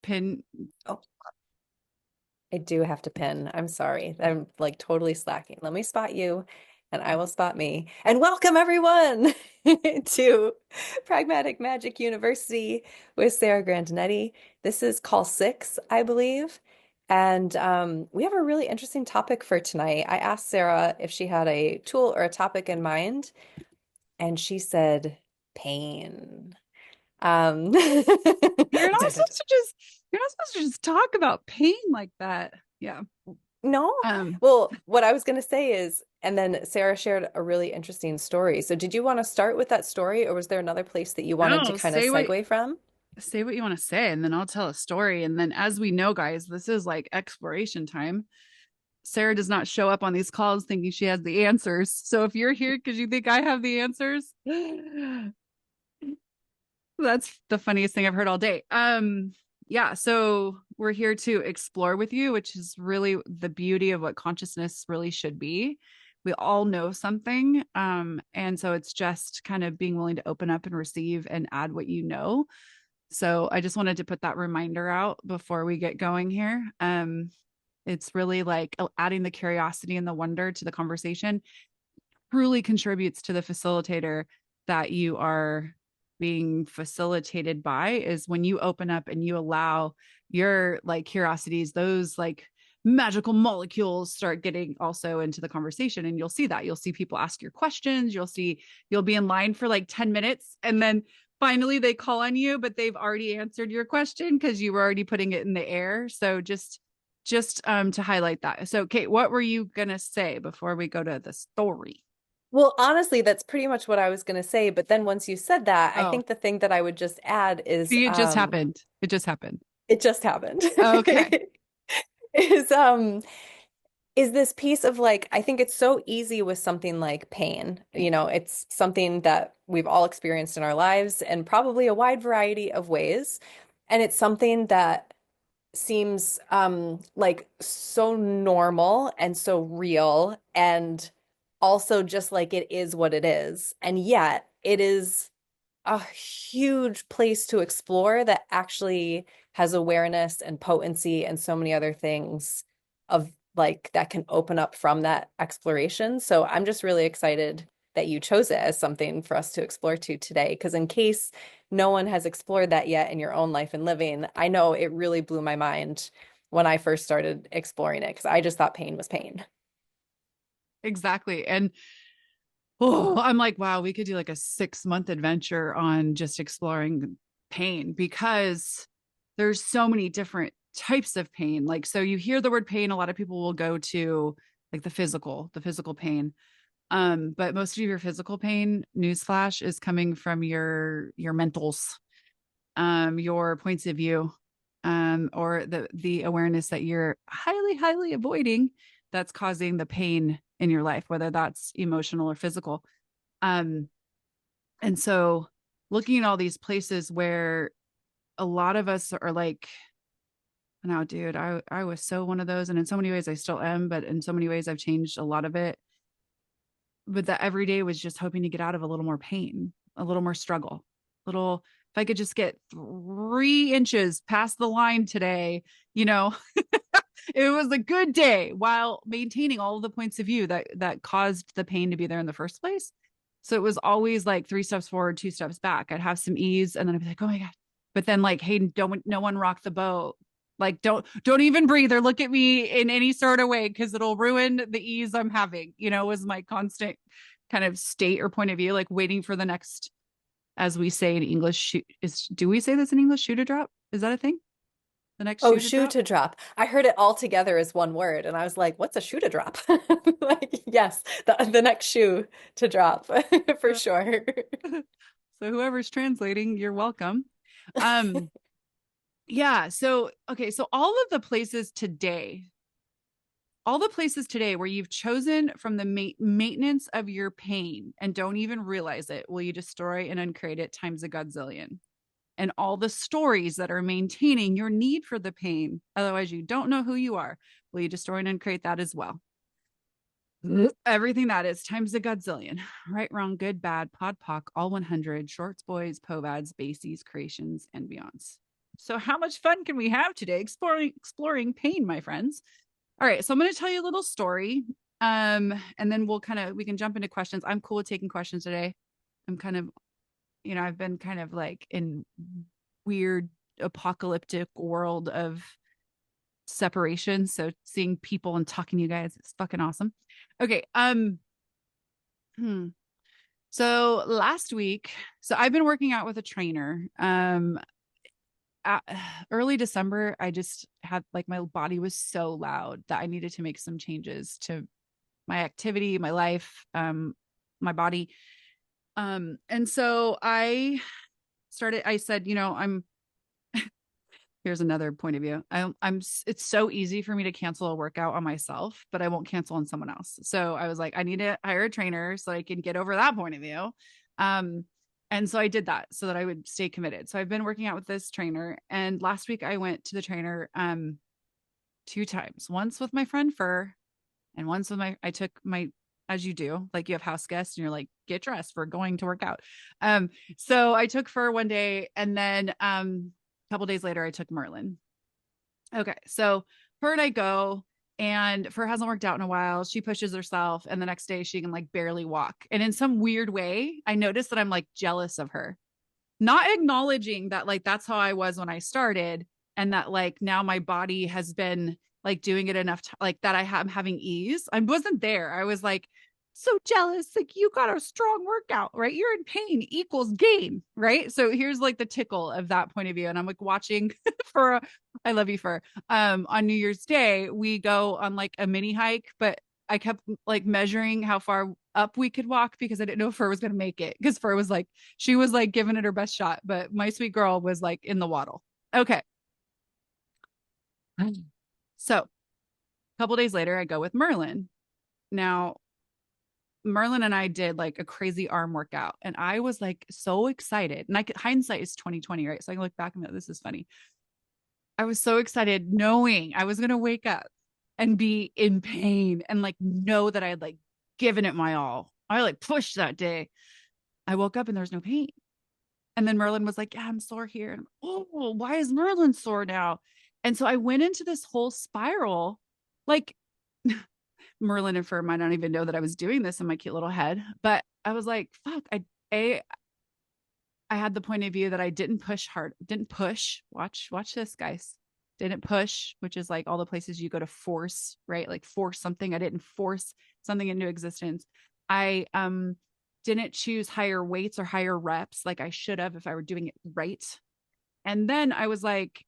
pin. Oh, I do have to pin. I'm sorry. I'm like totally slacking. Let me spot you and I will spot me. And welcome everyone to Pragmatic Magic University with Sarah Grandinetti. This is call 6, I believe. And we have a really interesting topic for tonight. I asked Sarah if she had a tool or a topic in mind, and she said pain. Um, You're not supposed to just you're not supposed to just talk about pain like that. Yeah. No? Um, Well, what I was going to say is, and then Sarah shared a really interesting story. So, did you want to start with that story, or was there another place that you wanted to no, kind of segue from? say what you want to say, and then I'll tell a story. And then, as we know, guys, this is like exploration time. Sarah does not show up on these calls thinking she has the answers. So if you're here because you think I have the answers, that's the funniest thing I've heard all day. Yeah, so we're here to explore with you, which is really the beauty of what consciousness really should be. We all know something. And so it's just kind of being willing to open up and receive and add what you know. So I just wanted to put that reminder out before we get going here. It's really like adding the curiosity and the wonder to the conversation truly contributes to the facilitator that you are being facilitated by, is when you open up and you allow your like curiosities, those like magical molecules start getting also into the conversation. And you'll see people ask your questions. You'll be in line for like 10 minutes and then finally they call on you, but they've already answered your question because you were already putting it in the air. So just to highlight that. So Kate, what were you gonna say before we go to the story? Well, honestly, that's pretty much what I was going to say. But then once you said that, I Oh, think the thing that I would just add is see, it just happened. It just happened. it just happened. Okay. Is is this piece of like, I think it's so easy with something like pain. You know, it's something that we've all experienced in our lives and probably a wide variety of ways. And it's something that seems like so normal and so real and also just like it is what it is. And yet it is a huge place to explore that actually has awareness and potency and so many other things of like that can open up from that exploration. So I'm just really excited that you chose it as something for us to explore to today. Because in case no one has explored that yet in your own life and living, I know it really blew my mind when I first started exploring it because I just thought pain was pain. Exactly. And oh, I'm like, wow, we could do like a 6-month adventure on just exploring pain because there's so many different types of pain. Like, so you hear the word pain, a lot of people will go to like the physical pain. But most of your physical pain, newsflash, is coming from your mentals, your points of view, or the awareness that you're highly, highly avoiding that's causing the pain in your life, whether that's emotional or physical. Um, and so looking at all these places where a lot of us are like, no, dude, I was so one of those. And in so many ways I still am, but in so many ways I've changed a lot of it. But that every day was just hoping to get out of a little more pain, a little more struggle, little, if I could just get 3 inches past the line today, you know, it was a good day while maintaining all of the points of view that caused the pain to be there in the first place. So it was always like 3 steps forward, 2 steps back. I'd have some ease and then I'd be like, oh my God. But then like, hey, don't no one rock the boat. Like don't even breathe or look at me in any sort of way because it'll ruin the ease I'm having, was my constant kind of state or point of view, like waiting for the next, as we say in English, do we say this in English, shoe to drop? Is that a thing? The next Oh, shoe to shoe drop? to drop. I heard it all together as one word, and I was like, "What's a shoe to drop?" Like, yes, the next shoe to drop for sure. So whoever's translating, you're welcome. Um, yeah. So, okay. So all the places today where you've chosen from the maintenance of your pain and don't even realize it, will you destroy and uncreate it times a godzillion? And all the stories that are maintaining your need for the pain, otherwise you don't know who you are, will you destroy and uncreate that as well? Everything that is times a godzillion. Right, wrong, good, bad, pod, poc, all 100, shorts, boys, povads, basies, creations, and beyonds. So how much fun can we have today exploring pain, my friends? All right, so I'm going to tell you a little story. And then we can jump into questions. I'm cool with taking questions today. I'm kind of, I've been kind of like in weird apocalyptic world of separation. So seeing people and talking to you guys is fucking awesome. Okay. Hmm. So last week, so I've been working out with a trainer. At early December, I just had like my body was so loud that I needed to make some changes to my activity, my life, my body. And so I said, here's another point of view. It's so easy for me to cancel a workout on myself, but I won't cancel on someone else. So I was like, I need to hire a trainer so I can get over that point of view. And so I did that so that I would stay committed. So I've been working out with this trainer. And last week I went to the trainer, 2 times, once with my friend Fur and once with I took my, as you do, like you have house guests and you're like, get dressed for going to work out. So I took Fur one day and then, a couple days later, I took Merlin. Okay, so Fur and I go, and Fur hasn't worked out in a while. She pushes herself, and the next day she can like barely walk. And in some weird way, I noticed that I'm like jealous of her, not acknowledging that like that's how I was when I started, and that like now my body has been like doing it enough like that I'm having ease. I wasn't there. I was like so jealous. Like you got a strong workout, right? You're in pain equals gain, right? So here's like the tickle of that point of view. And I'm like watching for I love you for on New Year's Day, we go on like a mini hike, but I kept like measuring how far up we could walk because I didn't know if Fur was going to make it. Because Fur was like, she was like giving it her best shot, but my sweet girl was like in the waddle. Okay. So a couple days later, I go with Merlin. Now, Merlin and I did like a crazy arm workout, and I was like so excited. And hindsight is 2020, right? So I can look back and go, this is funny. I was so excited knowing I was gonna wake up and be in pain and like know that I had like given it my all. I like pushed that day. I woke up and there was no pain. And then Merlin was like, yeah, I'm sore here. And oh, why is Merlin sore now? And so I went into this whole spiral. Like Merlin and Fur might not even know that I was doing this in my cute little head, but I was like, fuck, I had the point of view that I didn't push hard, didn't push. Watch this, guys. Didn't push, which is like all the places you go to force, right? Like force something. I didn't force something into existence. I didn't choose higher weights or higher reps like I should have if I were doing it right. And then I was like,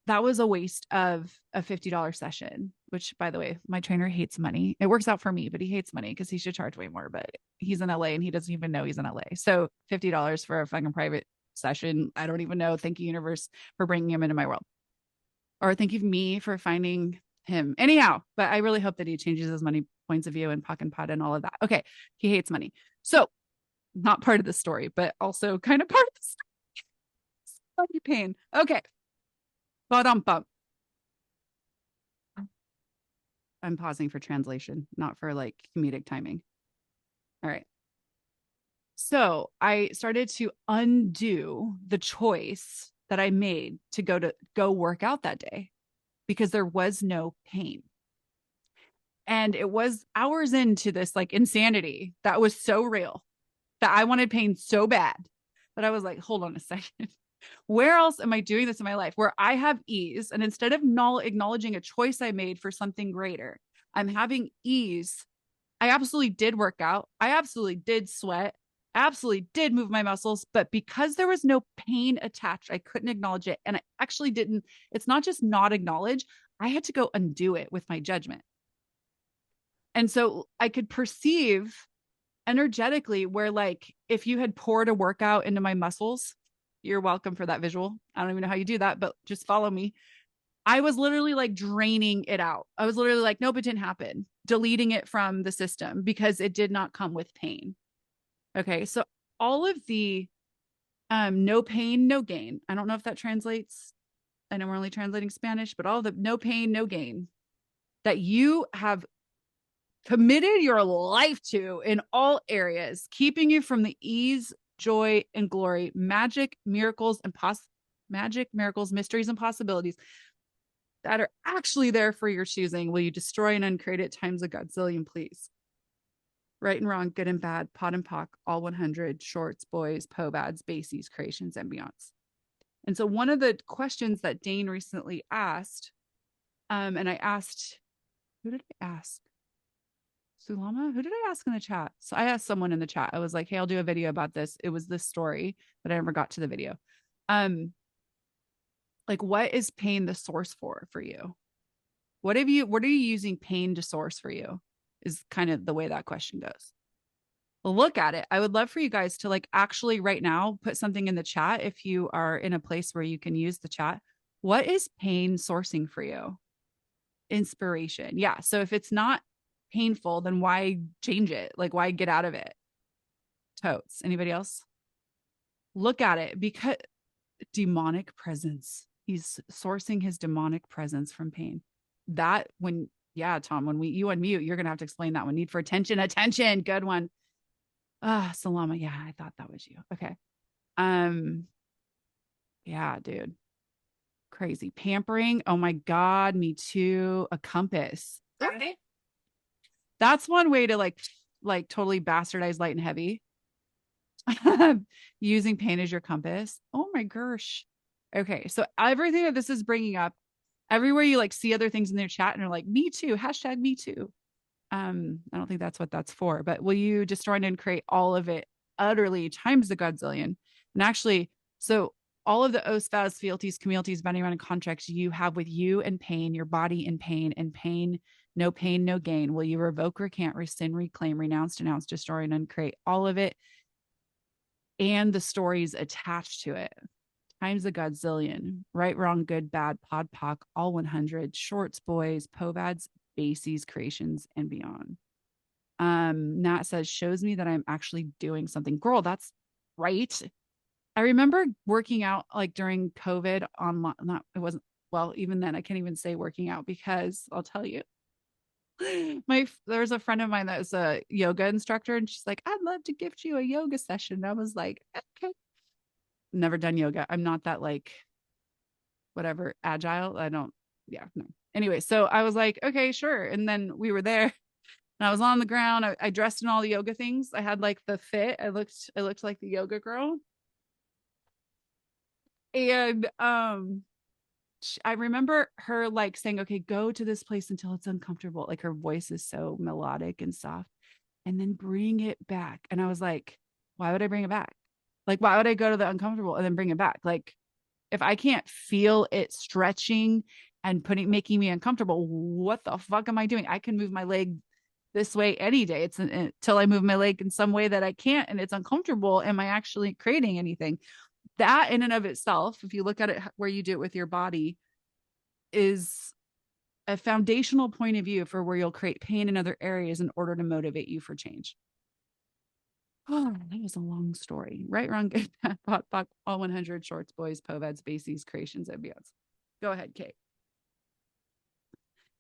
that was a waste of a $50 session, which by the way, my trainer hates money. It works out for me, but he hates money because he should charge way more, but he's in LA and he doesn't even know he's in LA. So $50 for a fucking private session. I don't even know. Thank you, universe, for bringing him into my world. Or thank you me for finding him. Anyhow, but I really hope that he changes his money points of view and pock and pot and all of that. Okay. He hates money. So not part of the story, but also kind of part of the story. Pain. Okay. Bump. I'm pausing for translation, not for like comedic timing. All right. So I started to undo the choice that I made to go work out that day because there was no pain. And it was hours into this like insanity that was so real that I wanted pain so bad that I was like, hold on a second. Where else am I doing this in my life where I have ease? And instead of acknowledging a choice I made for something greater, I'm having ease. I absolutely did work out. I absolutely did sweat. Absolutely did move my muscles. But because there was no pain attached, I couldn't acknowledge it. And I actually didn't. It's not just not acknowledge. I had to go undo it with my judgment. And so I could perceive energetically where like if you had poured a workout into my muscles, you're welcome for that visual. I don't even know how you do that, but just follow me. I was literally like draining it out. I was literally like, nope, it didn't happen. Deleting it from the system because it did not come with pain. Okay. So all of the no pain, no gain. I don't know if that translates. I know we're only translating Spanish, but all the no pain, no gain that you have committed your life to in all areas, keeping you from the ease, joy, and glory, magic, miracles, and magic, miracles, mysteries, and possibilities that are actually there for your choosing. Will you destroy and uncreate it times a godzillion, please? Right and wrong, good and bad, pot and pock, all 100, shorts, boys, pobads, basies, creations, and beyonds. And so one of the questions that Dane recently asked, and I asked, who did I ask? Sulama? Who did I ask in the chat? So I asked someone in the chat. I was like, hey, I'll do a video about this. It was this story, but I never got to the video. Like, what is pain the source for you? What are you using pain to source for you? Is kind of the way that question goes. Look at it. I would love for you guys to like actually right now put something in the chat if you are in a place where you can use the chat. What is pain sourcing for you? Inspiration. Yeah. So if it's not painful, then why change it? Like, why get out of it? Totes. Anybody else? Look at it, because demonic presence. He's sourcing his demonic presence from pain. That when, yeah, Tom, when you unmute, you're going to have to explain that one. Need for attention. Good one. Salama. Yeah, I thought that was you. Okay. Yeah, dude. Crazy. Pampering. Oh my God. Me too. A compass. Andy? That's one way to like totally bastardize light and heavy. Using pain as your compass. Oh my gosh. Okay. So everything that this is bringing up, everywhere you like see other things in their chat and are like, me too, hashtag me too. I don't think that's what that's for, but will you destroy and create all of it utterly times the godzillion? And actually, so all of the oaths, vows, fealties, communities, binding around contracts you have with you and pain, your body in pain, no pain, no gain. Will you revoke, recant, rescind, reclaim, renounce, denounce, destroy, and uncreate all of it and the stories attached to it? Times a godzillion. Right, wrong, good, bad, pod, poc, all 100, shorts, boys, povads, basies, creations, and beyond. Nat says, shows me that I'm actually doing something. Girl, that's right. I remember working out like during COVID online. It wasn't, well, even then I can't even say working out because I'll tell you. There's a friend of mine that was a yoga instructor and she's like, I'd love to gift you a yoga session. And I was like, okay. Never done yoga. I'm not that like whatever agile. I don't, yeah, no. Anyway, so I was like, okay, sure. And then we were there and I was on the ground. I dressed in all the yoga things. I had like the fit. I looked like the yoga girl. And I remember her like saying, okay, go to this place until it's uncomfortable. Like her voice is so melodic and soft, and then bring it back. And I was like, why would I bring it back? Like, why would I go to the uncomfortable and then bring it back? Like, if I can't feel it stretching and making me uncomfortable, what the fuck am I doing? I can move my leg this way any day. It's until I move my leg in some way that I can't and it's uncomfortable. Am I actually creating anything? That in and of itself, if you look at it where you do it with your body, is a foundational point of view for where you'll create pain in other areas in order to motivate you for change. Oh, that was a long story. Right, wrong, good, bad, pot, pock, all 100, shorts, boys, povads, basies, creations, and beyonds. Go ahead, Kate.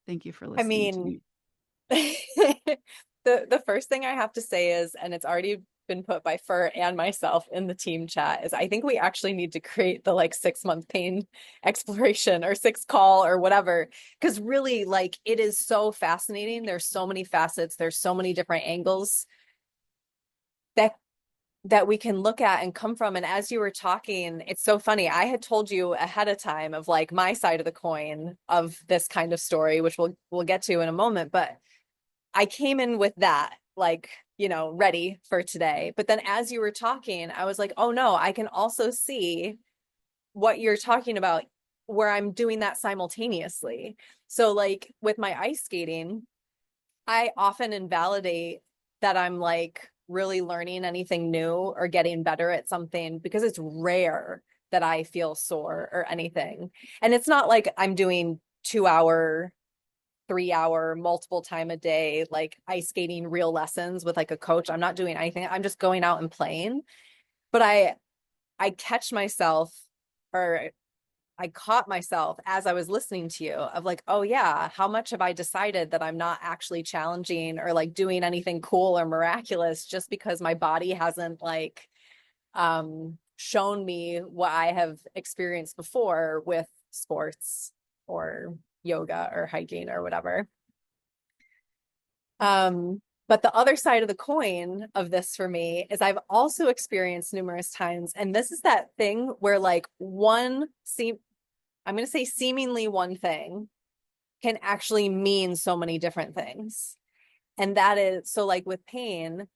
Thank you for listening to me. The first thing I have to say is, and it's already been put by Fur and myself in the team chat, is I think we actually need to create the like 6-month pain exploration or 6 call or whatever, because really like it is so fascinating. There's so many facets. There's so many different angles that we can look at and come from. And as you were talking, it's so funny. I had told you ahead of time of like my side of the coin of this kind of story, which we'll get to in a moment. But I came in with that, like, you know, ready for today. But then as you were talking, I was like, oh no, I can also see what you're talking about where I'm doing that simultaneously. So like with my ice skating, I often invalidate that I'm like really learning anything new or getting better at something because it's rare that I feel sore or anything. And it's not like I'm doing 2-hour, 3-hour, multiple time a day, like ice skating real lessons with like a coach. I'm not doing anything. I'm just going out and playing. But I catch myself, or I caught myself as I was listening to you of like, oh yeah, how much have I decided that I'm not actually challenging or like doing anything cool or miraculous just because my body hasn't like shown me what I have experienced before with sports or yoga or hiking or whatever. But the other side of the coin of this for me is I've also experienced numerous times, and this is that thing where like I'm going to say seemingly one thing can actually mean so many different things. And that is so like with pain,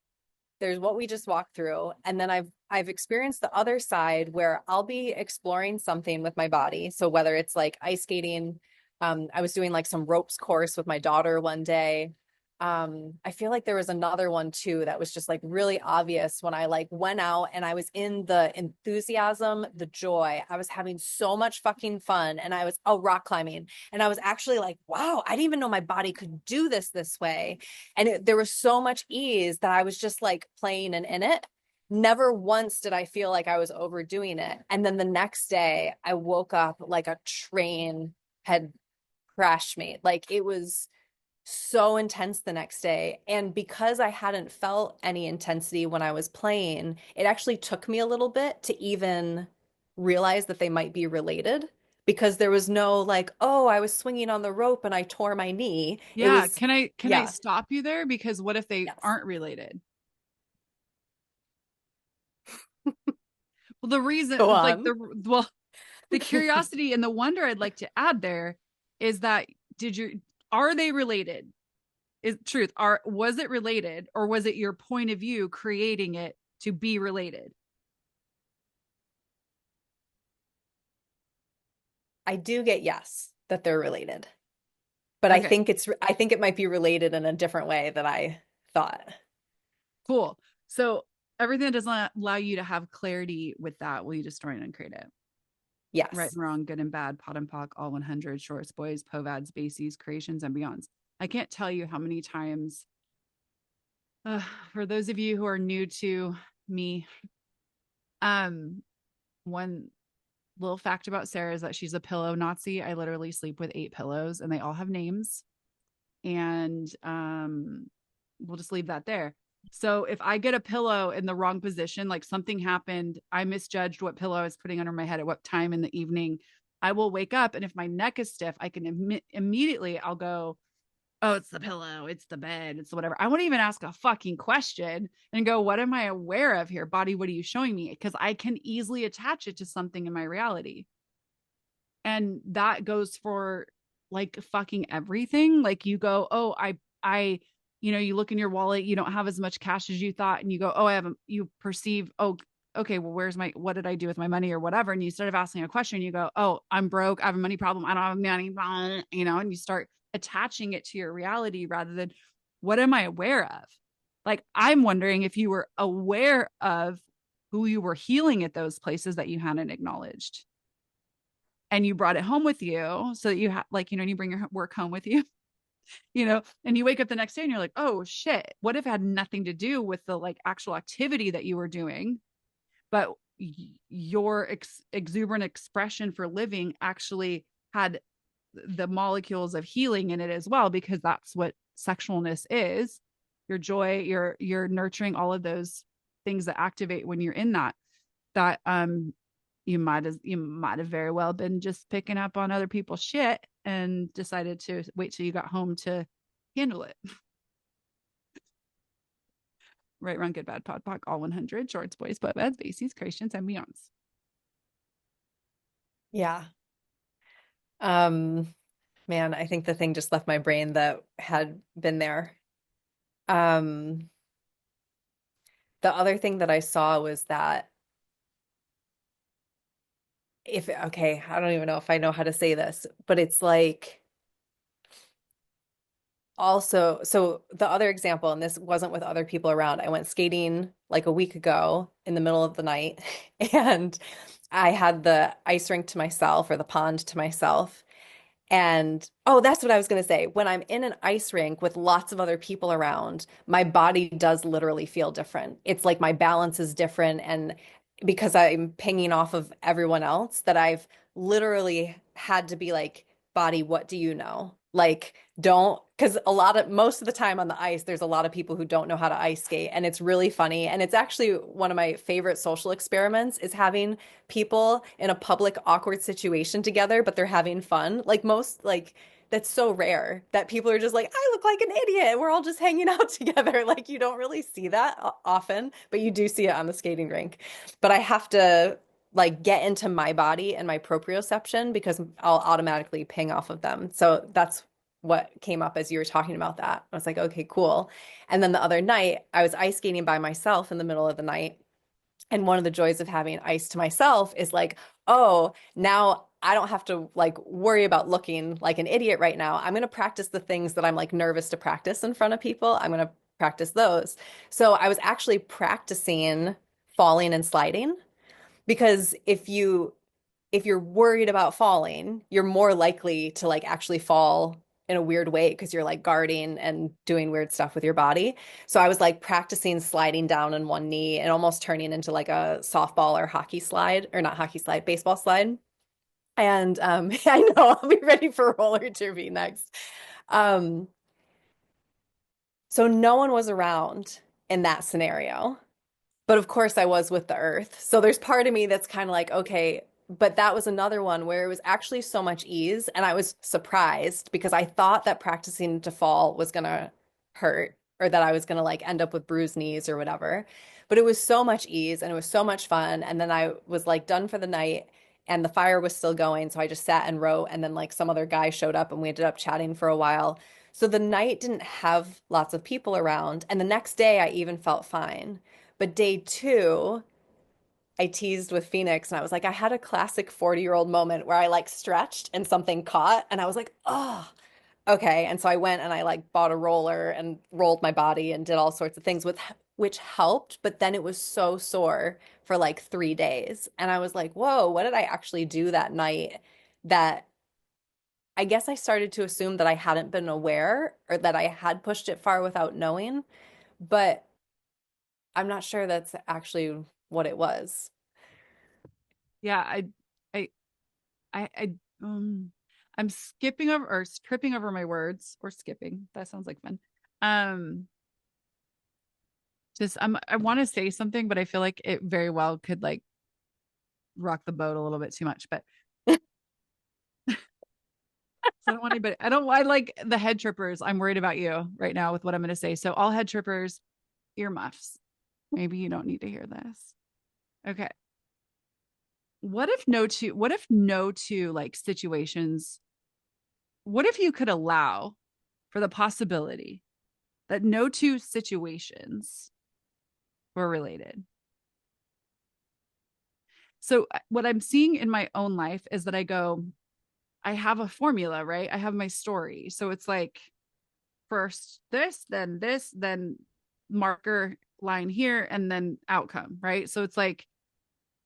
there's what we just walked through, and then I've experienced the other side where I'll be exploring something with my body. So whether it's like ice skating, I was doing like some ropes course with my daughter one day. I feel like there was another one too that was just like really obvious when I like went out and I was in the enthusiasm, the joy. I was having so much fucking fun, and I was rock climbing, and I was actually like, wow, I didn't even know my body could do this way. And there was so much ease that I was just like playing and in it. Never once did I feel like I was overdoing it. And then the next day I woke up like a train had crashed me. Like it was so intense the next day. And because I hadn't felt any intensity when I was playing, it actually took me a little bit to even realize that they might be related, because there was no like, oh, I was swinging on the rope and I tore my knee. It Yeah. was, Can I yeah, stop you there? Because what if they yes. aren't related? Well, the reason Go like on. the curiosity and the wonder I'd like to add there is that did you are they related? Is truth are was it related, or was it your point of view creating it to be related? I do get yes that they're related, but Okay, I think it might be related in a different way than I thought. cool. So everything that does not allow you to have clarity with that, will you destroy and uncreate it? Right Yes. and wrong, good and bad, pot and pock, all 100, shorts, boys, povads, bases, creations, and beyonds. I can't tell you how many times, for those of you who are new to me, um, one little fact about Sarah is that she's a pillow Nazi. I literally sleep with 8 pillows and they all have names. And we'll just leave that there. So if I get a pillow in the wrong position, like something happened, I misjudged what pillow I was putting under my head at what time in the evening, I will wake up. And if my neck is stiff, I can immediately, I'll go, oh, it's the pillow, it's the bed, it's whatever. I won't even ask a fucking question and go, what am I aware of here? Body, what are you showing me? Because I can easily attach it to something in my reality. And that goes for like fucking everything. Like you go, oh, you look in your wallet, you don't have as much cash as you thought, and you go, oh, you perceive, oh, okay, well, what did I do with my money or whatever? And you start asking a question, you go, oh, I'm broke, I have a money problem, I don't have money, and you start attaching it to your reality rather than what am I aware of? Like, I'm wondering if you were aware of who you were healing at those places that you hadn't acknowledged, and you brought it home with you so that you have, like, and you bring your work home with you, and you wake up the next day and you're like, oh shit, what if it had nothing to do with the like actual activity that you were doing, but your exuberant expression for living actually had the molecules of healing in it as well, because that's what sexualness is. Your joy, you're nurturing all of those things that activate when you're in that you might have very well been just picking up on other people's shit and decided to wait till you got home to handle it. Right, wrong, good, bad, pod, poc, all 100, shorts, boys, beds, bases, creations, and beyonds. Yeah. Man, I think the thing just left my brain that had been there. Um, the other thing that I saw was that okay, I don't even know if I know how to say this, but it's like also, so the other example, and this wasn't with other people around, I went skating like a week ago in the middle of the night, and I had the ice rink to myself, or the pond to myself. And oh, that's what I was going to say. When I'm in an ice rink with lots of other people around, my body does literally feel different. It's like my balance is different. And because I'm pinging off of everyone else, that I've literally had to be like, body, what do you know? Like, because most of the time on the ice, there's a lot of people who don't know how to ice skate, and it's really funny. And it's actually one of my favorite social experiments is having people in a public awkward situation together, but they're having fun. That's so rare that people are just like, I look like an idiot. We're all just hanging out together. Like, you don't really see that often, but you do see it on the skating rink. But I have to like get into my body and my proprioception because I'll automatically ping off of them. So that's what came up as you were talking about that. I was like, okay, cool. And then the other night, I was ice skating by myself in the middle of the night. And one of the joys of having ice to myself is like, oh, now I don't have to like worry about looking like an idiot right now. I'm going to practice the things that I'm like nervous to practice in front of people. I'm going to practice those. So I was actually practicing falling and sliding because if you're worried about falling, you're more likely to like actually fall in a weird way because you're like guarding and doing weird stuff with your body. So I was like practicing sliding down on one knee and almost turning into like a softball or hockey slide, or not hockey slide, baseball slide. And I know I'll be ready for roller derby next. Um, so no one was around in that scenario. But of course, I was with the earth. So there's part of me that's kind of like, okay, but that was another one where it was actually so much ease. And I was surprised because I thought that practicing to fall was going to hurt or that I was going to like end up with bruised knees or whatever. But it was so much ease and it was so much fun. And then I was like done for the night and the fire was still going. So I just sat and wrote. And then like some other guy showed up and we ended up chatting for a while. So the night didn't have lots of people around. And the next day I even felt fine. But day two, I teased with Phoenix and I was like, I had a classic 40-year-old moment where I like stretched and something caught and I was like, oh, okay. And so I went and I like bought a roller and rolled my body and did all sorts of things with which helped, but then it was so sore for like 3 days. And I was like, whoa, what did I actually do that night that I guess I started to assume that I hadn't been aware or that I had pushed it far without knowing, but I'm not sure that's actually what it was. Yeah, I, I, um, I'm skipping over or tripping over my words or skipping. That sounds like fun. Um, I want to say something, but I feel like it very well could like rock the boat a little bit too much. But so I don't want anybody. I like the head trippers. I'm worried about you right now with what I'm going to say. So all head trippers, earmuffs. Maybe you don't need to hear this. Okay. What if no to like situations? What if you could allow for the possibility that no two situations were related? So what I'm seeing in my own life is that I have a formula, right? I have my story. So it's like first this, then marker line here, and then outcome, right? So it's like,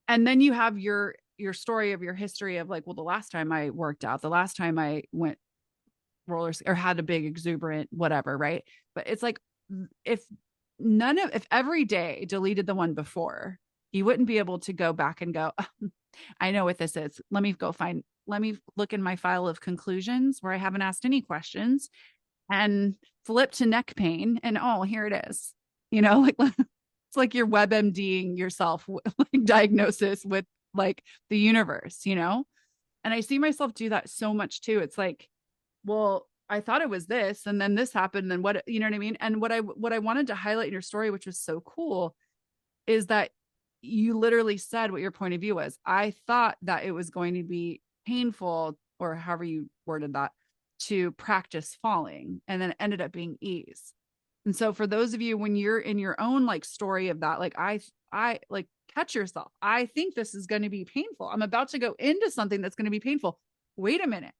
and then you have your story of your history of like, well, the last time I worked out, the last time I went rollers or had a big exuberant whatever, right? But it's like if if every day deleted the one before, you wouldn't be able to go back and go, oh, I know what this is. Let me look in my file of conclusions where I haven't asked any questions and flip to neck pain. And oh, here it is. Like it's like you're WebMDing yourself, like diagnosis with like the universe. And I see myself do that so much too. It's like, well, I thought it was this, and then this happened, and what, you know what I mean? And what I wanted to highlight in your story, which was so cool, is that you literally said what your point of view was. I thought that it was going to be painful, or however you worded that, to practice falling, and then it ended up being ease. And so for those of you, when you're in your own like story of that, like I like catch yourself. I think this is going to be painful. I'm about to go into something that's going to be painful. Wait a minute.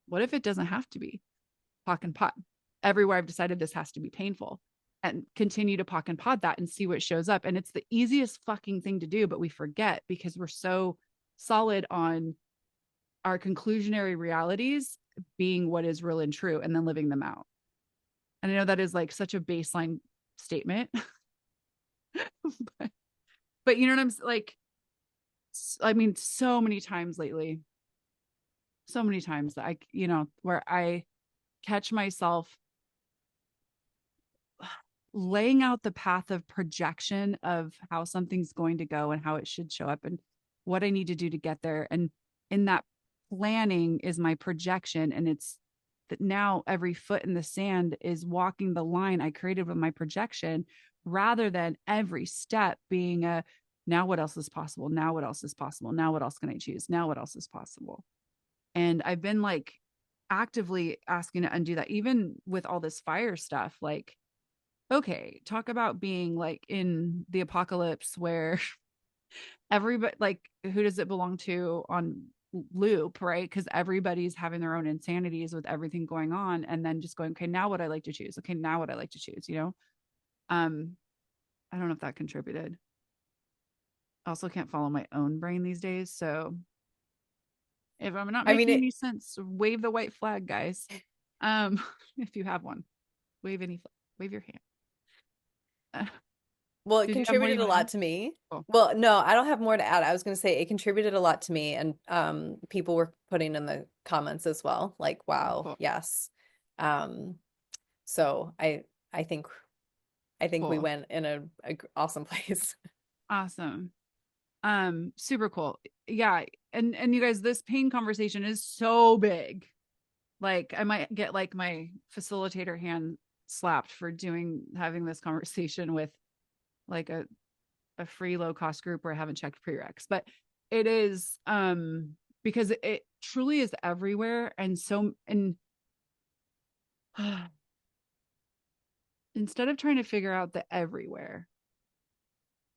What if it doesn't have to be pock and pot? Everywhere I've decided this has to be painful, and continue to pock and pod that and see what shows up. And it's the easiest fucking thing to do, but we forget because we're so solid on our conclusionary realities being what is real and true and then living them out. And I know that is like such a baseline statement, but, but you know what I'm like? I mean, so many times lately, so many times that where I catch myself laying out the path of projection of how something's going to go and how it should show up and what I need to do to get there. And in that planning is my projection. And it's that now every foot in the sand is walking the line I created with my projection rather than every step being a now what else is possible? Now what else is possible? Now what else can I choose? Now what else is possible? And I've been like actively asking to undo that, even with all this fire stuff. Like, okay, talk about being like in the apocalypse where everybody, like, who does it belong to on loop, right? Because everybody's having their own insanities with everything going on, and then just going, okay, now what I like to choose. Okay, now what I like to choose, Um, I don't know if that contributed. I also can't follow my own brain these days. So if I'm not I mean, making any sense, wave the white flag, guys. If you have one, wave any flag, wave your hand. well, it Did you have more you contributed a want to lot add? to me. Cool. Well, no, I don't have more to add. I was going to say it contributed a lot to me, and people were putting in the comments as well, like, Oh, wow, cool. yes. Um, so I think we Cool. went in a awesome place. Awesome. Super cool. Yeah. And you guys, this pain conversation is so big. Like I might get like my facilitator hand slapped for having this conversation with like a free low cost group where I haven't checked prereqs, but it is because it truly is everywhere. And instead of trying to figure out the everywhere,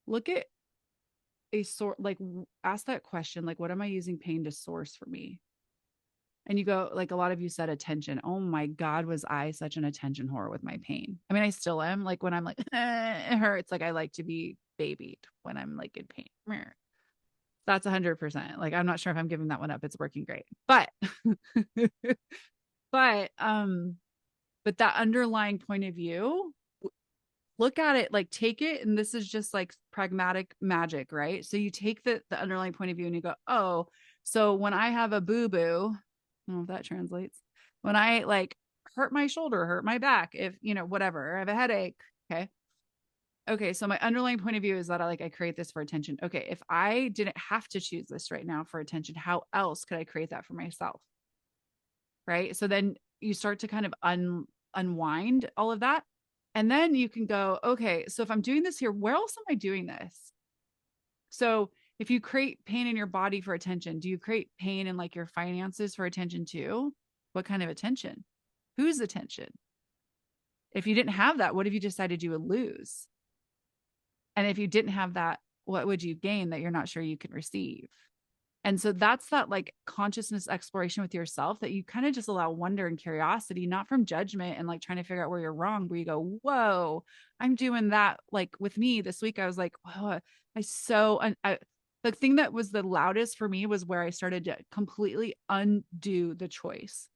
look at a sort like ask that question, like what am I using pain to source for me? And you go, like a lot of you said attention. Oh my God, was I such an attention whore with my pain? I mean, I still am. Like when I'm like, it hurts, like I like to be babied when I'm like in pain. That's 100%. Like I'm not sure if I'm giving that one up. It's working great. But but that underlying point of view, look at it, like take it, and this is just like pragmatic magic, right? So you take the underlying point of view and you go, oh, so when I have a boo-boo, I don't know if that translates. When I like hurt my shoulder, hurt my back, if whatever, I have a headache. Okay. Okay. So my underlying point of view is that I create this for attention. Okay. If I didn't have to choose this right now for attention, how else could I create that for myself? Right. So then you start to kind of unwind all of that. And then you can go, okay, so if I'm doing this here, where else am I doing this? So if you create pain in your body for attention, do you create pain in like your finances for attention too? What kind of attention? Whose attention? If you didn't have that, what have you decided you would lose? And if you didn't have that, what would you gain that you're not sure you can receive? And so that's that like consciousness exploration with yourself that you kind of just allow wonder and curiosity, not from judgment and like trying to figure out where you're wrong, where you go, whoa, I'm doing that. Like with me this week, I was like, whoa, the thing that was the loudest for me was where I started to completely undo the choice.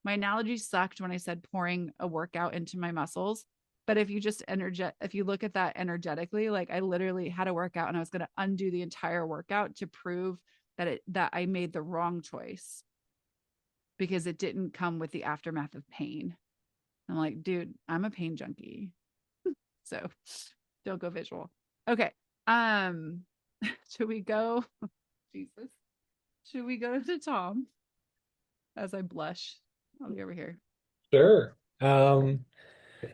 My analogy sucked when I said pouring a workout into my muscles. But if you look at that energetically, like I literally had a workout and I was going to undo the entire workout to prove that I made the wrong choice because it didn't come with the aftermath of pain. I'm like, dude, I'm a pain junkie. So don't go visual. Okay. Um, should we go? Jesus. Should we go to Tom as I blush? I'll be over here. Sure.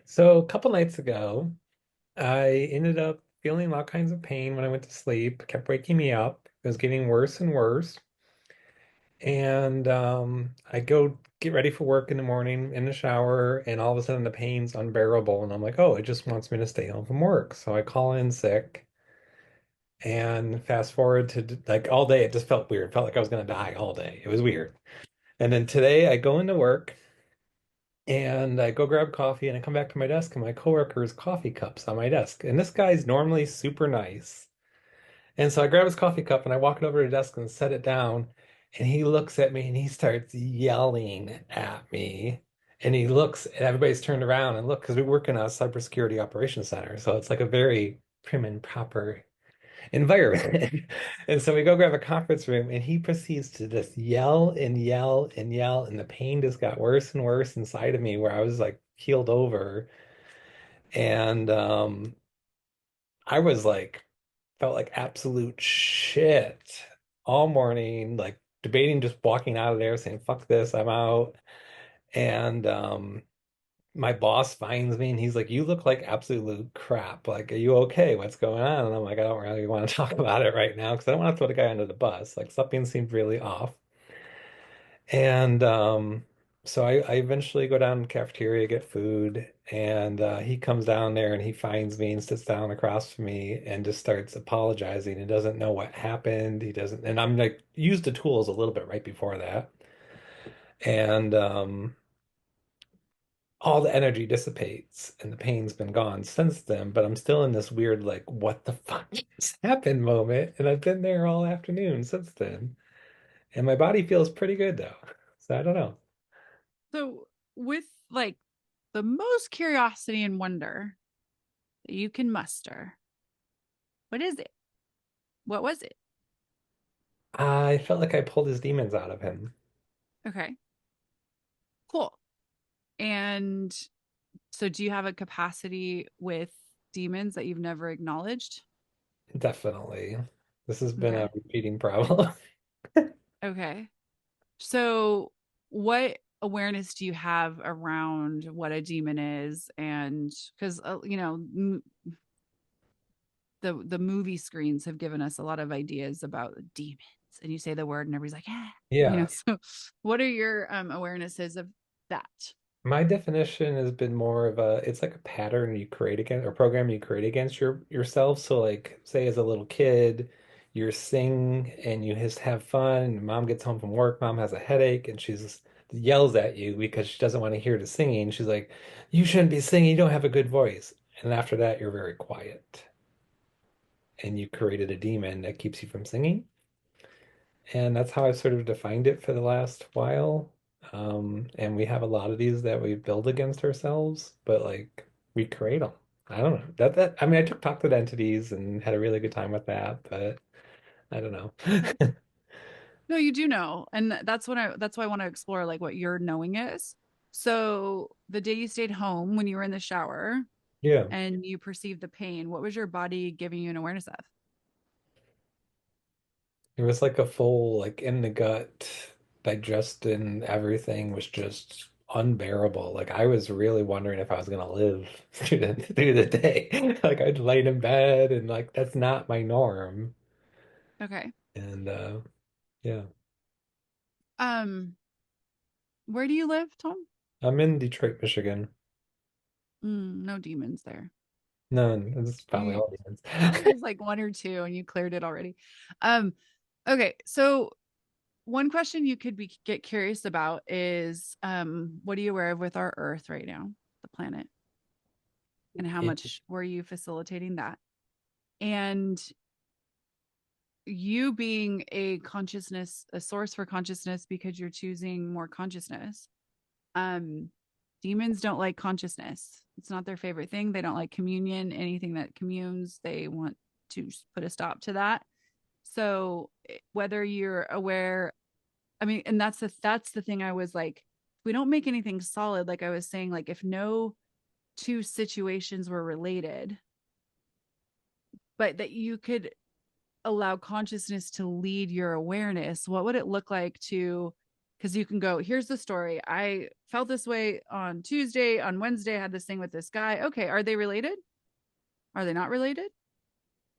So a couple nights ago, I ended up feeling all kinds of pain when I went to sleep, kept waking me up. It was getting worse and worse. And I go get ready for work in the morning in the shower, and all of a sudden the pain's unbearable. And I'm like, oh, it just wants me to stay home from work. So I call in sick. And fast forward to like all day, it just felt weird. It felt like I was going to die all day. It was weird. And then today I go into work. And I go grab coffee and I come back to my desk and my coworker's coffee cup's on my desk. And this guy's normally super nice. And so I grab his coffee cup and I walk it over to the desk and set it down. And he looks at me and he starts yelling at me. And he looks, and everybody's turned around and look, because we work in a cybersecurity operations center. So it's like a very prim and proper. environment. And so we go grab a conference room and he proceeds to just yell and yell and yell. And the pain just got worse and worse inside of me where I was like keeled over. And I was like, felt like absolute shit all morning, like debating just walking out of there saying, fuck this, I'm out. And my boss finds me and he's like, you look like absolute crap. Like, are you okay? What's going on? And I'm like, I don't really want to talk about it right now because I don't want to throw the guy under the bus. Like something seemed really off. And so I eventually go down to the cafeteria, get food, and he comes down there and he finds me and sits down across from me and just starts apologizing. He doesn't know what happened. He doesn't, and I'm like, used the tools a little bit right before that. And all the energy dissipates and the pain's been gone since then, but I'm still in this weird, like, what the fuck just happened moment. And I've been there all afternoon since then. And my body feels pretty good though. So I don't know. So, with like the most curiosity and wonder that you can muster, what is it? What was it? I felt like I pulled his demons out of him. Okay, cool. And so, do you have a capacity with demons that you've never acknowledged? Definitely. This has been a Okay. repeating problem. Okay. So, what awareness do you have around what a demon is? And because, the movie screens have given us a lot of ideas about demons, and you say the word, and everybody's like, yeah, Yeah. So, what are your awarenesses of that? My definition has been more of a, it's like a pattern you create against or program you create against yourself. So like say as a little kid, you're sing and you just have fun and mom gets home from work, mom has a headache and she's yells at you because she doesn't want to hear the singing. She's like, you shouldn't be singing, you don't have a good voice. And after that, you're very quiet. And you created a demon that keeps you from singing. And that's how I've sort of defined it for the last while. And we have a lot of these that we build against ourselves, but like we create them. I don't know. I mean, I took talk to entities and had a really good time with that, but I don't know. Okay. No, you do know. And that's why I want to explore like what your knowing is. So the day you stayed home when you were in the shower Yeah. and you perceived the pain, what was your body giving you an awareness of? It was like a full, like in the gut, digestion, everything was just unbearable. Like I was really wondering if I was gonna live through the day. Like I'd laid in bed and like that's not my norm. Okay. And yeah. Um, where do you live, Tom? I'm in Detroit, Michigan. No demons there. None. It's probably You all demons. probably there's like one or two and you cleared it already. Um, okay, so one question you could get curious about is what are you aware of with our Earth right now, the planet, and how Yeah. much were you facilitating that? And you being a consciousness, a source for consciousness because you're choosing more consciousness. Um, demons don't like consciousness. It's not their favorite thing. They don't like communion, anything that communes. They want to put a stop to that. So whether you're aware, I mean, and that's the thing I was like, we don't make anything solid. Like I was saying, like if no two situations were related, but that you could allow consciousness to lead your awareness, what would it look like to, because you can go, here's the story. I felt this way on Tuesday, on Wednesday, I had this thing with this guy. Okay, are they related? Are they not related?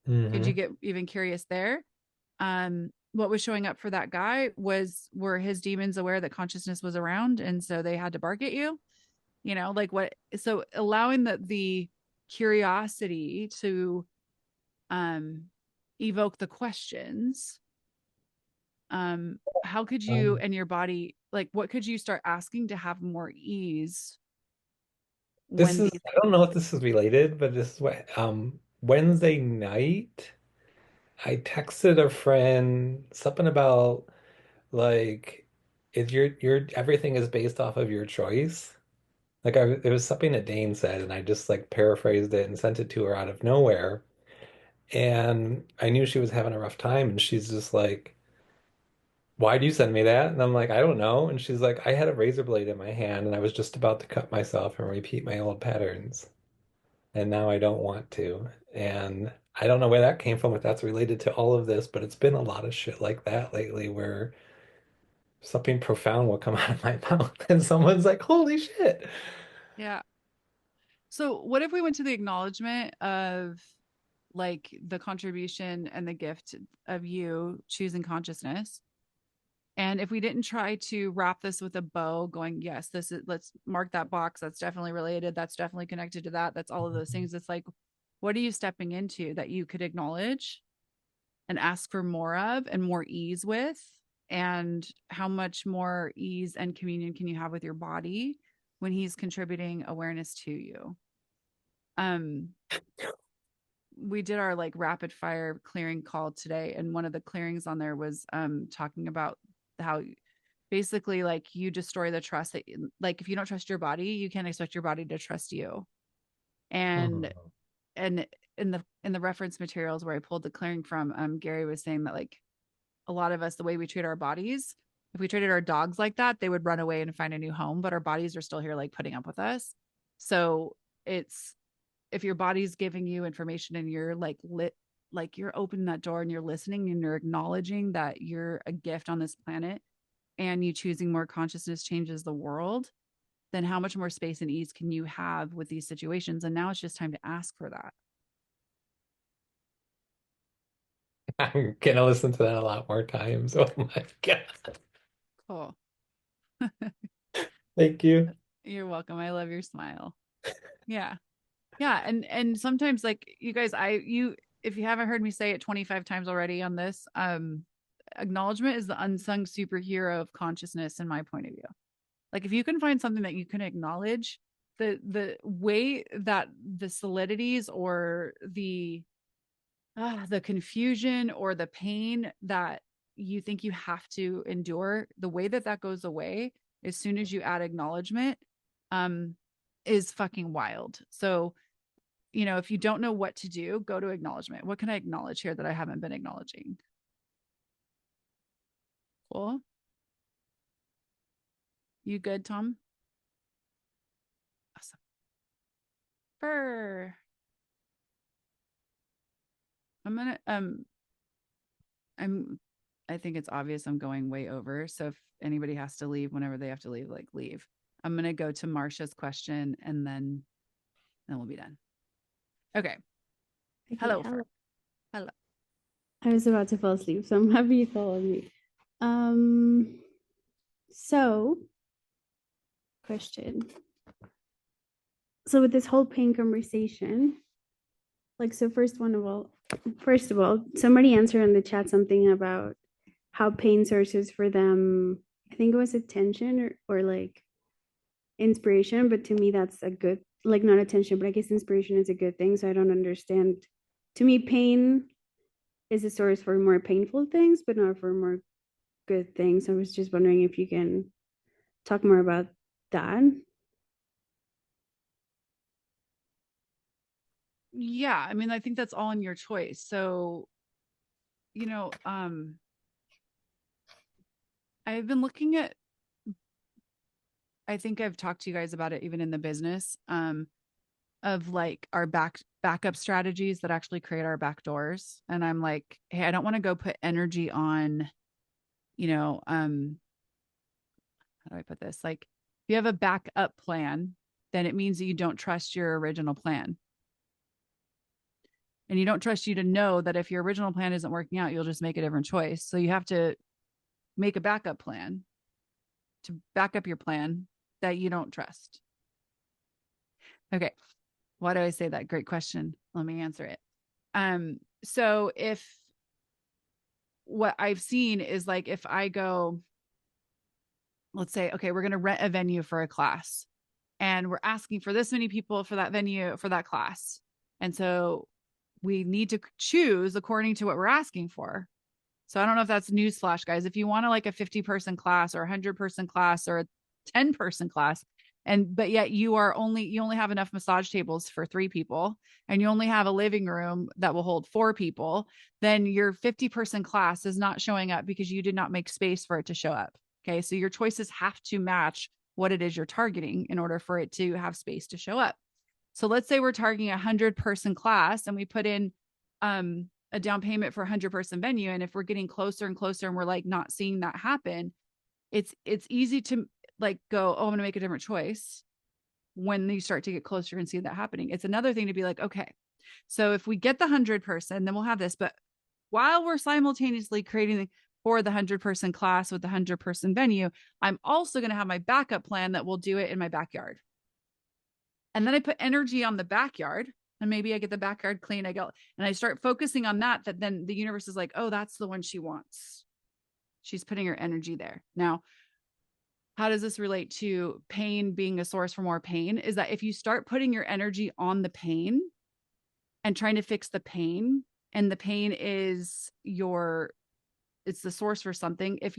Could you Hmm. get even curious there? What was showing up for that guy were his demons aware that consciousness was around and so they had to bark at you? Like what, so allowing the curiosity to um evoke the questions. How could you Um, and your body, like what could you start asking to have more ease this when is, these I don't know if this is related, but this is what, Wednesday night, I texted a friend something about like, if everything is based off of your choice. Like it was something that Dane said, and I just like paraphrased it and sent it to her out of nowhere. And I knew she was having a rough time, and she's just like, why do you send me that? And I'm like, I don't know. And she's like, I had a razor blade in my hand and I was just about to cut myself and repeat my old patterns. And now I don't want to. And I don't know where that came from, if that's related to all of this, but it's been a lot of shit like that lately where something profound will come out of my mouth and someone's like, holy shit. Yeah. So what if we went to the acknowledgement of like the contribution and the gift of you choosing consciousness? And if we didn't try to wrap this with a bow, going, yes, this is, let's mark that box. That's definitely related. That's definitely connected to that. That's all of those things. It's like, what are you stepping into that you could acknowledge and ask for more of and more ease with? And how much more ease and communion can you have with your body when he's contributing awareness to you? Um, we did our like rapid fire clearing call today, and one of the clearings on there was talking about how basically like you destroy the trust that, like, if you don't trust your body, you can't expect your body to trust you. And Mhm. and in the reference materials where I pulled the clearing from, Gary was saying that like a lot of us, the way we treat our bodies, if we treated our dogs like that, they would run away and find a new home, but our bodies are still here like putting up with us. So it's, if your body's giving you information and you're like lit, like you're opening that door and you're listening and you're acknowledging that you're a gift on this planet, and you choosing more consciousness changes the world, then how much more space and ease can you have with these situations? And now it's just time to ask for that. I'm gonna listen to that a lot more times. Oh my God. Cool. Thank you. You're welcome. I love your smile. Yeah. Yeah. And sometimes like you guys, if you haven't heard me say it 25 times already on this, acknowledgement is the unsung superhero of consciousness in my point of view. Like if you can find something that you can acknowledge, the way that the solidities or the confusion or the pain that you think you have to endure, the way that that goes away as soon as you add acknowledgement, um, is fucking wild. So, if you don't know what to do, go to acknowledgement. What can I acknowledge here that I haven't been acknowledging? Cool. You good, Tom? Awesome. Fur. I'm gonna I'm I think it's obvious I'm going way over. So if anybody has to leave whenever they have to leave, like leave. I'm gonna go to Marcia's question and then we'll be done. Okay. Okay, Hello, Fur. hello. Hello. I was about to fall asleep, so I'm happy you followed me. Um, so question. So with this whole pain conversation, like so first of all, somebody answered in the chat something about how pain sources for them, I think it was attention or like inspiration, but to me that's a good, like not attention, but I guess inspiration is a good thing. So I don't understand. To me, pain is a source for more painful things, but not for more good things. I was just wondering if you can talk more about that. Yeah, I mean, I think that's all in your choice. So, you know, um, I've been looking at, I think I've talked to you guys about it even in the business, of like our backup strategies that actually create our back doors. And I'm like, hey, I don't want to go put energy on, you know, how do I put this? Like, if you have a backup plan, then it means that you don't trust your original plan. And you don't trust you to know that if your original plan isn't working out, you'll just make a different choice. So you have to make a backup plan to back up your plan that you don't trust. Okay. Why do I say that? Great question. Let me answer it. So if what I've seen is like, if I go, let's say, okay, we're going to rent a venue for a class and we're asking for this many people for that venue for that class. And so we need to choose according to what we're asking for. So I don't know if that's newsflash, guys. If you want to like a 50-person class or a 100-person class or a 10-person class, but yet you only have enough massage tables for 3 people, and you only have a living room that will hold 4 people, then your 50-person class is not showing up because you did not make space for it to show up. Okay. So your choices have to match what it is you're targeting in order for it to have space to show up. So let's say we're targeting a 100-person class, and we put in a down payment for a 100-person venue. And if we're getting closer and closer and we're like not seeing that happen, it's easy to like go, oh, I'm going to make a different choice when you start to get closer and see that happening. It's another thing to be like, okay, so if we get the 100-person, then we'll have this. But while we're simultaneously creating for the 100-person class with the 100-person venue, I'm also going to have my backup plan that will do it in my backyard. And then I put energy on the backyard, and maybe I get the backyard clean. And I start focusing on that then the universe is like, oh, that's the one she wants. She's putting her energy there. Now, how does this relate to pain being a source for more pain? Is that if you start putting your energy on the pain and trying to fix the pain, and the pain is it's the source for something. If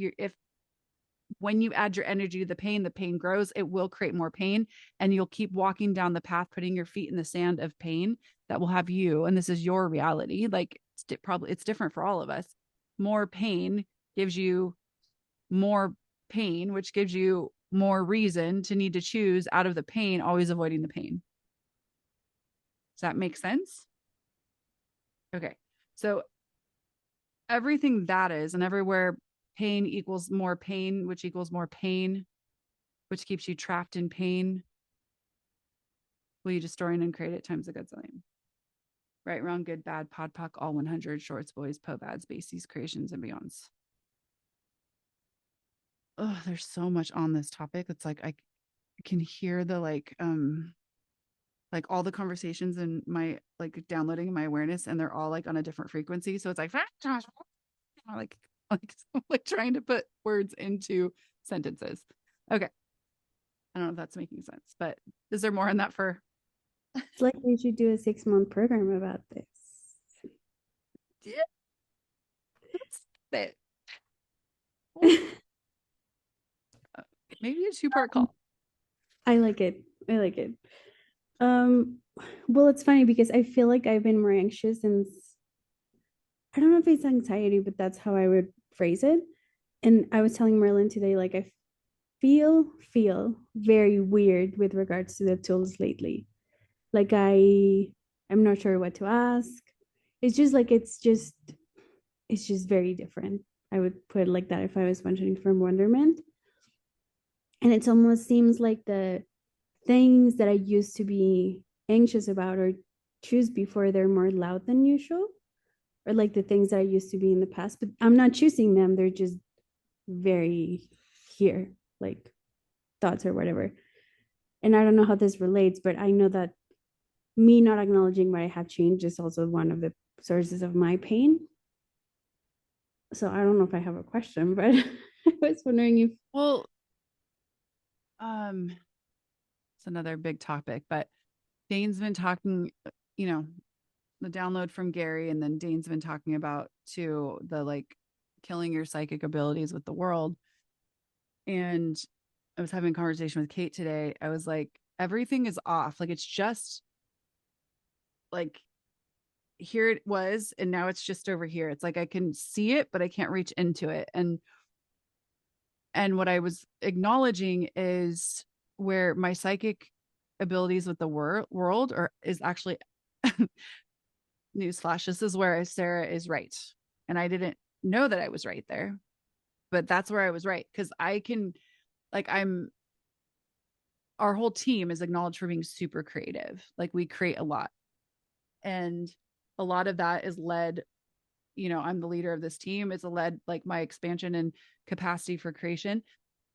when you add your energy to the pain grows, it will create more pain, and you'll keep walking down the path, putting your feet in the sand of pain that will have you. And this is your reality. Like it's different for all of us. More pain gives you more pain, which gives you more reason to need to choose out of the pain, always avoiding the pain. Does that make sense? Okay. So everything that is, and everywhere pain equals more pain, which equals more pain, which keeps you trapped in pain, will you destroy and uncreate it times a gazillion? Right, wrong, good, bad, pod, poc, all 100, shorts, boys, po, bads, bases, creations, and beyonds. Oh, there's so much on this topic. It's like I can hear the like all the conversations in my like downloading in my awareness, and they're all like on a different frequency. So it's like like trying to put words into sentences. Okay. I don't know if that's making sense, but is there more on that for? It's like we should do a 6-month program about this. Yeah. That's it. Maybe a 2-part call. I like it. Well, it's funny because I feel like I've been more anxious since, I don't know if it's anxiety, but that's how I would phrase it. And I was telling Merlin today, like I feel very weird with regards to the tools lately. Like I'm not sure what to ask. It's just like it's just very different. I would put it like that if I was mentioning from Wonderment. And it almost seems like the things that I used to be anxious about or choose before, they're more loud than usual, or like the things that I used to be in the past, but I'm not choosing them. They're just very here, like thoughts or whatever. And I don't know how this relates, but I know that me not acknowledging what I have changed is also one of the sources of my pain. So I don't know if I have a question, but I was wondering if. Well, it's another big topic, but Dane's been talking, the download from Gary, and then Dane's been talking about too the like killing your psychic abilities with the world. And I was having a conversation with Kate today. I was like, everything is off. Like it's just like here it was, and now it's just over here. It's like I can see it, but I can't reach into it. And what I was acknowledging is where my psychic abilities with the world is actually newsflash. This is where Sarah is right. And I didn't know that I was right there, but that's where I was right. Cause I can our whole team is acknowledged for being super creative. Like we create a lot, and a lot of that is led, I'm the leader of this team. It's led like my expansion and capacity for creation.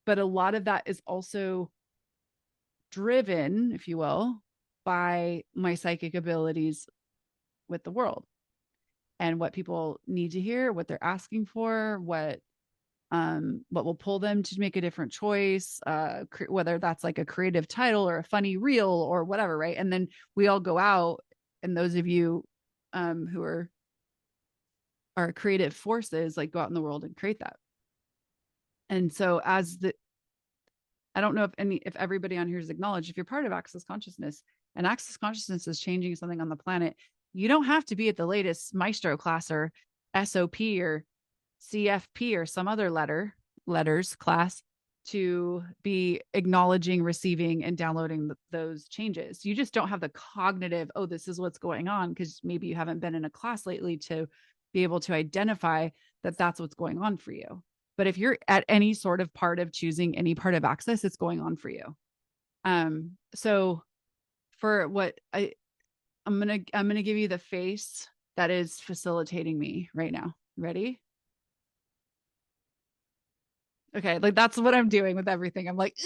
But a lot of that is also driven, if you will, by my psychic abilities with the world and what people need to hear, what they're asking for, what will pull them to make a different choice, whether that's like a creative title or a funny reel or whatever, right? And then we all go out, and those of you who are creative forces, like go out in the world and create that. And so as I don't know if everybody on here is acknowledged, if you're part of Access Consciousness and Access Consciousness is changing something on the planet, you don't have to be at the latest Maestro class or SOP or CFP or some other letters class to be acknowledging, receiving, and downloading those changes. You just don't have the cognitive, oh, this is what's going on, because maybe you haven't been in a class lately to be able to identify that that's what's going on for you. But if you're at any sort of part of choosing any part of Access, it's going on for you. So for what I'm gonna give you the face that is facilitating me right now. Ready? Okay, like that's what I'm doing with everything. I'm like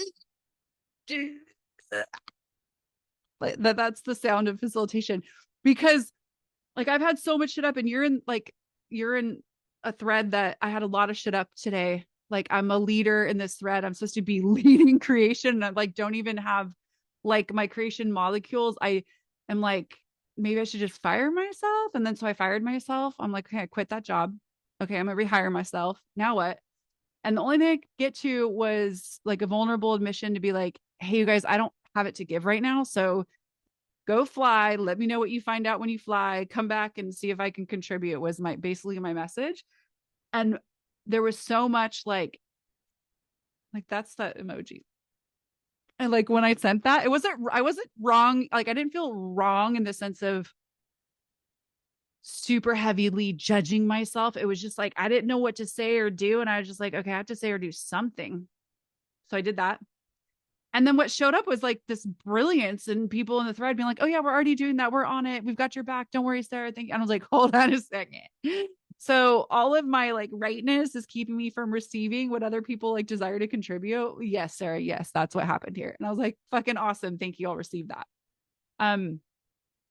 that's the sound of facilitation, because like I've had so much shit up, and you're in a thread that I had a lot of shit up today. Like I'm a leader in this thread. I'm supposed to be leading creation, and I like don't even have like my creation molecules. I am like, maybe I should just fire myself. And then so I fired myself. I'm like, okay, I quit that job. Okay, I'm gonna rehire myself. Now what? And the only thing I could get to was like a vulnerable admission to be like, hey, you guys, I don't have it to give right now. So go fly. Let me know what you find out when you fly. Come back and see if I can contribute, was basically my message. And there was so much like that's that emoji. And like when I sent that, I wasn't wrong. Like I didn't feel wrong in the sense of super heavily judging myself. It was just like, I didn't know what to say or do. And I was just like, okay, I have to say or do something. So I did that. And then what showed up was like this brilliance, and people in the thread being like, oh yeah, we're already doing that. We're on it. We've got your back. Don't worry, Sarah. And I was like, hold on a second. So all of my like rightness is keeping me from receiving what other people like desire to contribute. Yes, Sarah. Yes, that's what happened here. And I was like, fucking awesome. Thank you. I'll receive that.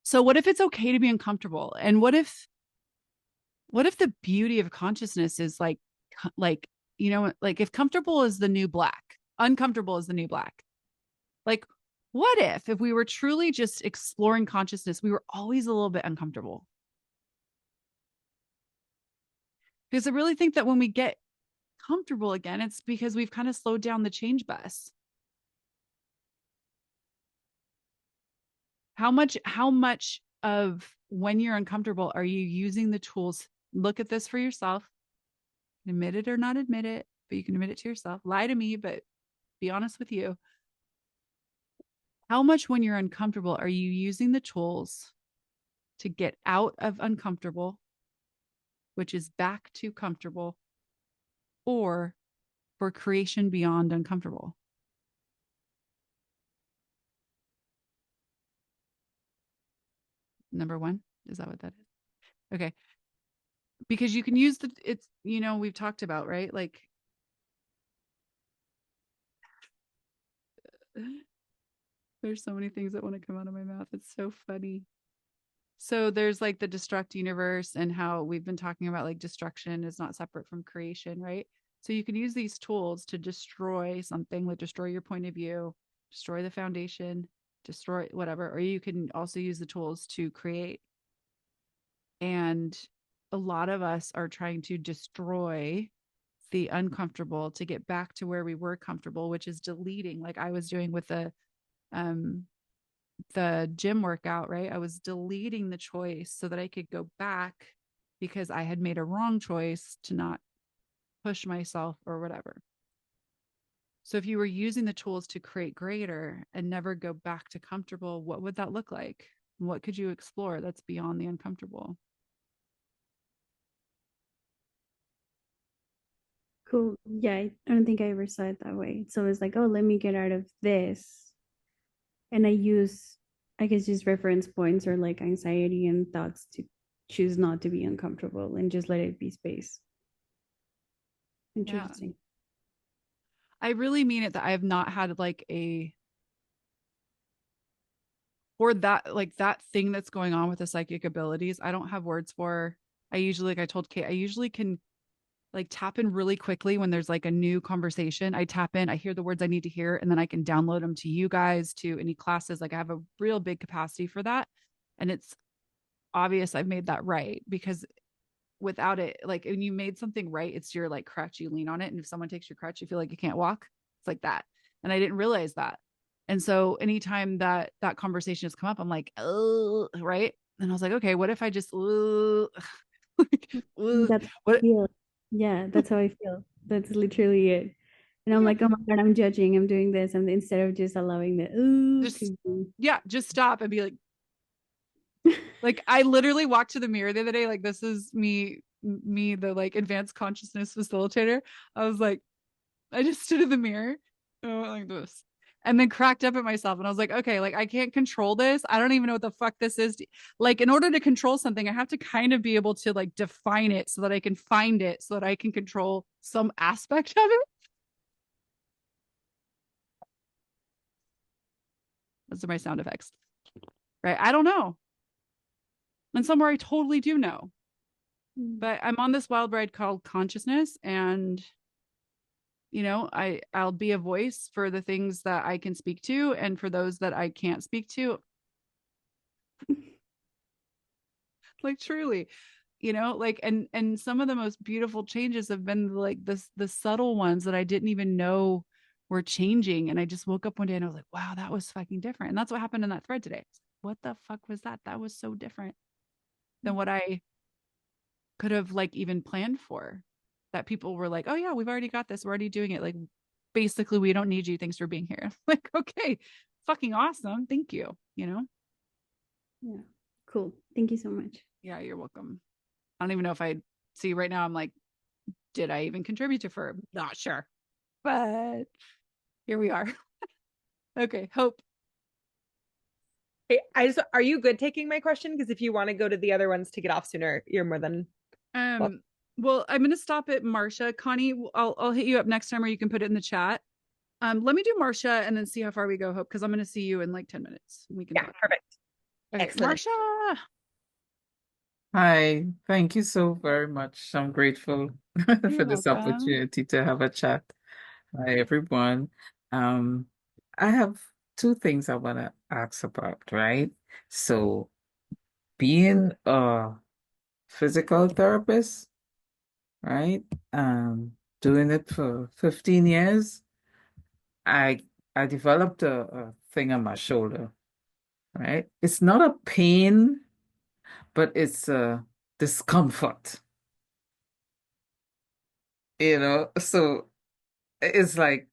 So what if it's okay to be uncomfortable? And what if the beauty of consciousness is like, you know, like if comfortable is the new black, uncomfortable is the new black. Like, what if we were truly just exploring consciousness, we were always a little bit uncomfortable? Because I really think that when we get comfortable again, it's because we've kind of slowed down the change bus. How much of when you're uncomfortable are you using the tools? Look at this for yourself. Admit it or not admit it, but you can admit it to yourself. Lie to me, but be honest with you. How much when you're uncomfortable are you using the tools to get out of uncomfortable, which is back to comfortable, or for creation beyond uncomfortable? Number one, is that what that is? Okay. Because you can use it's, you know, we've talked about, right? Like, there's so many things that want to come out of my mouth. It's so funny. So there's like the destruct universe, and how we've been talking about like destruction is not separate from creation, right? So you can use these tools to destroy something, like destroy your point of view, destroy the foundation, destroy whatever, or you can also use the tools to create. And a lot of us are trying to destroy the uncomfortable to get back to where we were comfortable, which is deleting, like I was doing with the gym workout, right? I was deleting the choice so that I could go back, because I had made a wrong choice to not push myself or whatever. So if you were using the tools to create greater and never go back to comfortable, what would that look like? What could you explore that's beyond the uncomfortable? Cool. Yeah, I don't think I ever saw it that way. So it's like, oh, let me get out of this. And I use, I guess, just reference points or like anxiety and thoughts to choose not to be uncomfortable and just let it be space. Interesting. Yeah. I really mean it, that I have not had like or that, like that thing that's going on with the psychic abilities. I don't have words for. I usually, like I told Kate, I usually can like tap in really quickly when there's like a new conversation. I tap in, I hear the words I need to hear, and then I can download them to you guys, to any classes. Like I have a real big capacity for that. And it's obvious I've made that right, because without it, like when you made something right, it's your like crutch, you lean on it. And if someone takes your crutch, you feel like you can't walk. It's like that. And I didn't realize that. And so anytime that conversation has come up, I'm like, oh, right. And I was like, okay, what if I just, like, That's how I what? feel. Yeah, that's how I feel. That's literally it. And I'm Yeah, like, oh my God, I'm judging, I'm doing this. And instead of just allowing the ooh just, to be. yeah, just stop and be like, I literally walked to the mirror the other day. Like, this is me, the like advanced consciousness facilitator. I was like, I just stood in the mirror and I went like this and then cracked up at myself. And I was like, okay, like I can't control this. I don't even know what the fuck this is. Like, in order to control something, I have to kind of be able to like define it so that I can find it, so that I can control some aspect of it. Those are my sound effects, right? I don't know. And somewhere I totally do know. But I'm on this wild ride called consciousness, and I'll be a voice for the things that I can speak to, and for those that I can't speak to, like truly, like, and some of the most beautiful changes have been like the subtle ones that I didn't even know were changing. And I just woke up one day and I was like, wow, that was fucking different. And that's what happened in that thread today. What the fuck was that? That was so different than what I could have like even planned for. That people were like, oh yeah, we've already got this, we're already doing it, like basically we don't need you, thanks for being here. Like, okay, fucking awesome, thank you. Yeah. Cool. Thank you so much. Yeah, you're welcome. I don't even know if I see right now, I'm like, did I even contribute to Ferb? Not sure, but here we are. Okay, Hope. Hey, are you good taking my question? Because if you want to go to the other ones to get off sooner, you're more than Well, I'm gonna stop at Marcia. Connie, I'll hit you up next time, or you can put it in the chat. Let me do Marcia and then see how far we go, Hope, because I'm gonna see you in like 10 minutes. We can talk. perfect. Okay, Excellent. Marcia. Hi, thank you so very much. I'm grateful for this Welcome. opportunity to have a chat. Hi, everyone. I have two things I want to ask about, right? So, being a physical therapist, right? Doing it for 15 years, I I developed a thing on my shoulder, right? It's not a pain, but it's a discomfort. So it's like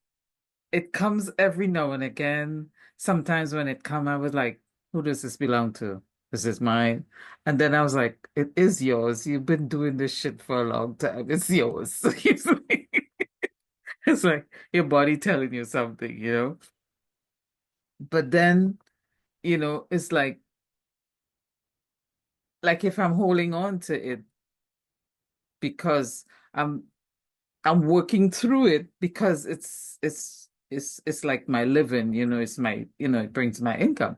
it comes every now and again. Sometimes when it come, I was like, who does this belong to? This is mine. And then I was like, it is yours. You've been doing this shit for a long time. It's yours. It's like your body telling you something. But then, it's like if I'm holding on to it because I'm I'm working through it because it's like my living, it's my, it brings my income.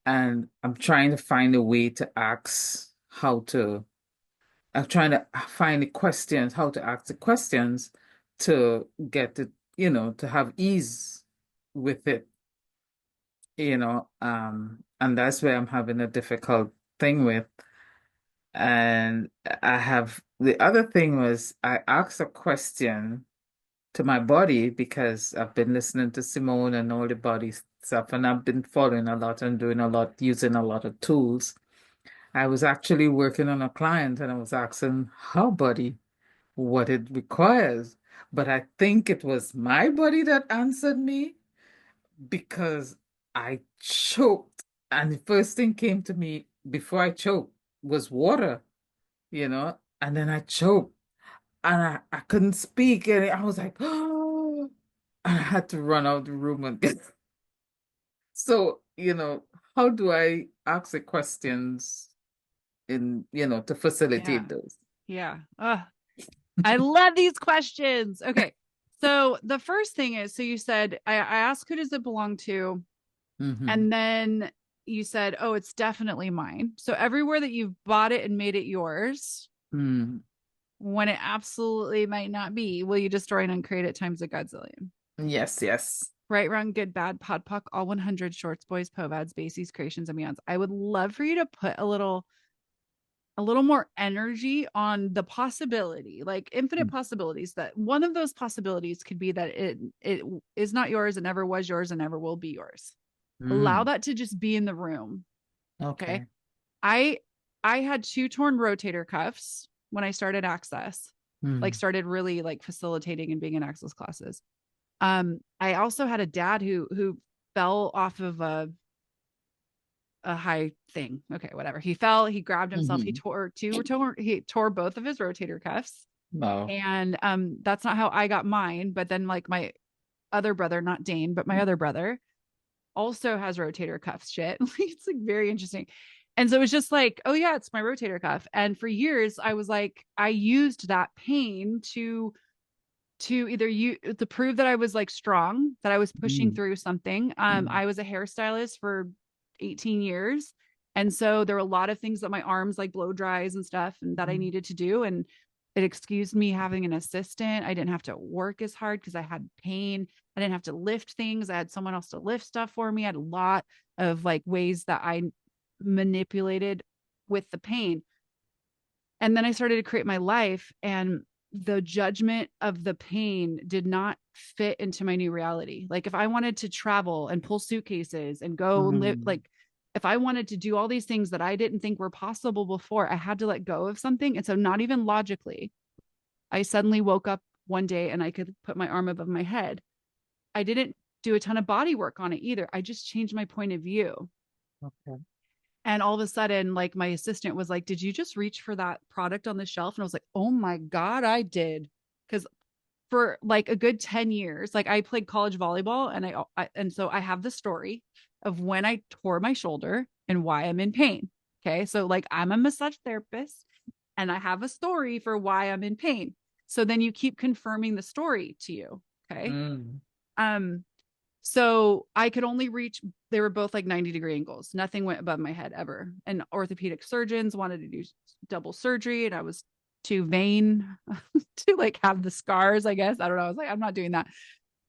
And I'm trying to find a way to I'm trying to find the questions, how to ask the questions to get it, to have ease with it, and that's where I'm having a difficult thing with. And the other thing was I asked a question to my body because I've been listening to Simone and all the body stuff, and I've been following a lot and doing a lot, using a lot of tools. I was actually working on a client and I was asking her body what it requires. But I think it was my body that answered me because I choked. And the first thing came to me before I choked was water, and then I choked and I couldn't speak. And I was like, oh, I had to run out the room and get. So, how do I ask the questions to facilitate those? Yeah. I love these questions. Okay. So the first thing is, so you said, I asked, who does it belong to? Mm-hmm. And then you said, oh, it's definitely mine. So everywhere that you've bought it and made it yours, when it absolutely might not be, will you destroy and uncreate it times a godzillion? Yes, yes. Right, wrong, good, bad, pod, poc, all 100 shorts, boys, povads, basies, creations, and beyonds. I would love for you to put a little a little more energy on the possibility, like infinite possibilities, that one of those possibilities could be that it is not yours, it never was yours, and never will be yours. Allow Mm. that to just be in the room. Okay. Okay. I had 2 torn rotator cuffs when I started Access, like Mm. started really like facilitating and being in Access classes. I also had a dad who fell off of a high thing. Okay, whatever. He fell, he grabbed himself, he tore both of his rotator cuffs. Wow. And that's not how I got mine. But then like my other brother, not Dane, but my other brother also has rotator cuff shit. It's like very interesting. And so it's just like, oh yeah, it's my rotator cuff. And for years I was like, I used that pain to either you to prove that I was like strong, that I was pushing Mm. through something. Mm. I was a hairstylist for 18 years. And so there were a lot of things that my arms like blow dries and stuff and that I needed to do. And it excused me having an assistant. I didn't have to work as hard because I had pain. I didn't have to lift things. I had someone else to lift stuff for me. I had a lot of like ways that I manipulated with the pain. And then I started to create my life, and the judgment of the pain did not fit into my new reality. Like if I wanted to travel and pull suitcases and go live, Mm. like if I wanted to do all these things that I didn't think were possible before, I had to let go of something. And so not even logically, I suddenly woke up one day and I could put my arm above my head. I didn't do a ton of body work on it either. I just changed my point of view. Okay. And all of a sudden, like my assistant was like, did you just reach for that product on the shelf? And I was like, oh my God, I did. Because for like a good 10 years, like I played college volleyball, and and so I have the story of when I tore my shoulder and why I'm in pain. Okay. So like I'm a massage therapist and I have a story for why I'm in pain. So then you keep confirming the story to you. Okay. Mm. Um, so I could only reach, they were both like 90-degree angles. Nothing went above my head ever. And orthopedic surgeons wanted to do double surgery, and I was too vain to like have the scars, I guess. I don't know. I was like, I'm not doing that.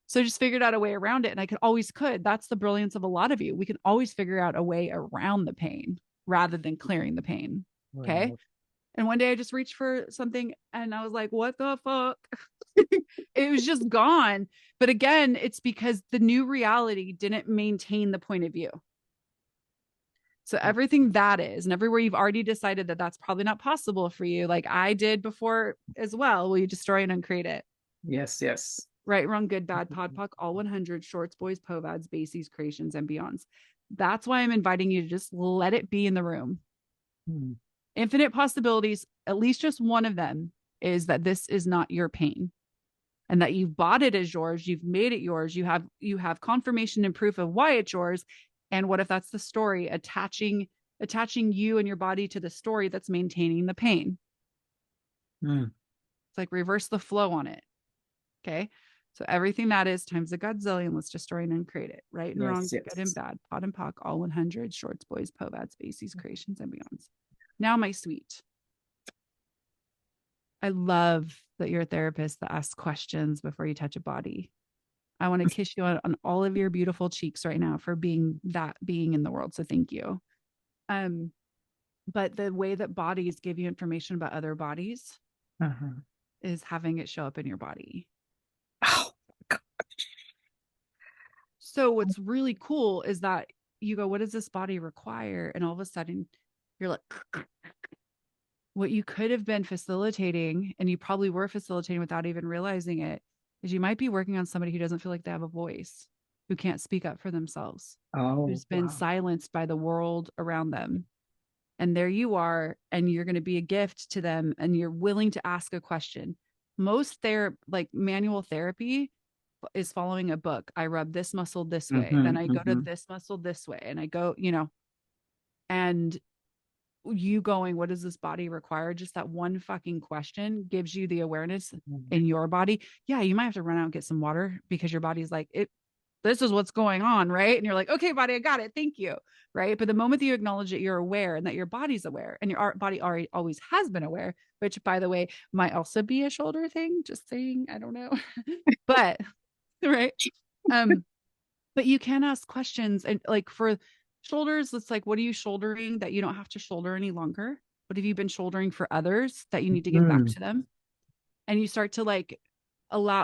So I just figured out a way around it. And I could. That's the brilliance of a lot of you. We can always figure out a way around the pain rather than clearing the pain. Okay. Wow. And one day I just reached for something and I was like, what the fuck? It was just gone. But again, it's because the new reality didn't maintain the point of view. So everything that is, and everywhere you've already decided that that's probably not possible for you, like I did before as well, will you destroy and uncreate it? Yes, yes. Right, wrong, good, bad, pod, poc, all 100, shorts, boys, povads, basies, creations, and beyonds. That's why I'm inviting you to just let it be in the room. Mm. Infinite possibilities, at least just one of them is that this is not your pain, and that you've bought it as yours, you've made it yours, you have confirmation and proof of why it's yours. And what if that's the story, attaching you and your body to the story that's maintaining the pain? Mm. It's like reverse the flow on it. Okay. So everything that is times a godzillion, let's destroy and uncreate it. Right and Yes, wrong, yes. good and bad, pod and poc, all 100, shorts, boys, povads, basies, creations, and beyonds. Now, my sweet, I love that you're a therapist that asks questions before you touch a body. I want to kiss you on all of your beautiful cheeks right now for being that being in the world. So thank you. But the way that bodies give you information about other bodies Uh-huh. is having it show up in your body. Oh, So what's really cool is that you go, what does this body require? And all of a sudden you're like, what you could have been facilitating, and you probably were facilitating without even realizing it, is you might be working on somebody who doesn't feel like they have a voice, who can't speak up for themselves, who's been wow. silenced by the world around them. And there you are, and you're going to be a gift to them, and you're willing to ask a question. Most like manual therapy is following a book. I rub this muscle this way, then I go to this muscle this way, and I go, and you going, what does this body require? Just that one fucking question gives you the awareness in your body. Yeah, you might have to run out and get some water because your body's like, this is what's going on, right? And you're like, okay, body, I got it. Thank you. Right. But the moment that you acknowledge that you're aware and that your body's aware, and your body already always has been aware, which by the way, might also be a shoulder thing. Just saying, I don't know. But right. But you can ask questions, and like for shoulders, it's like, what are you shouldering that you don't have to shoulder any longer? What have you been shouldering for others that you need to give back to them? And you start to like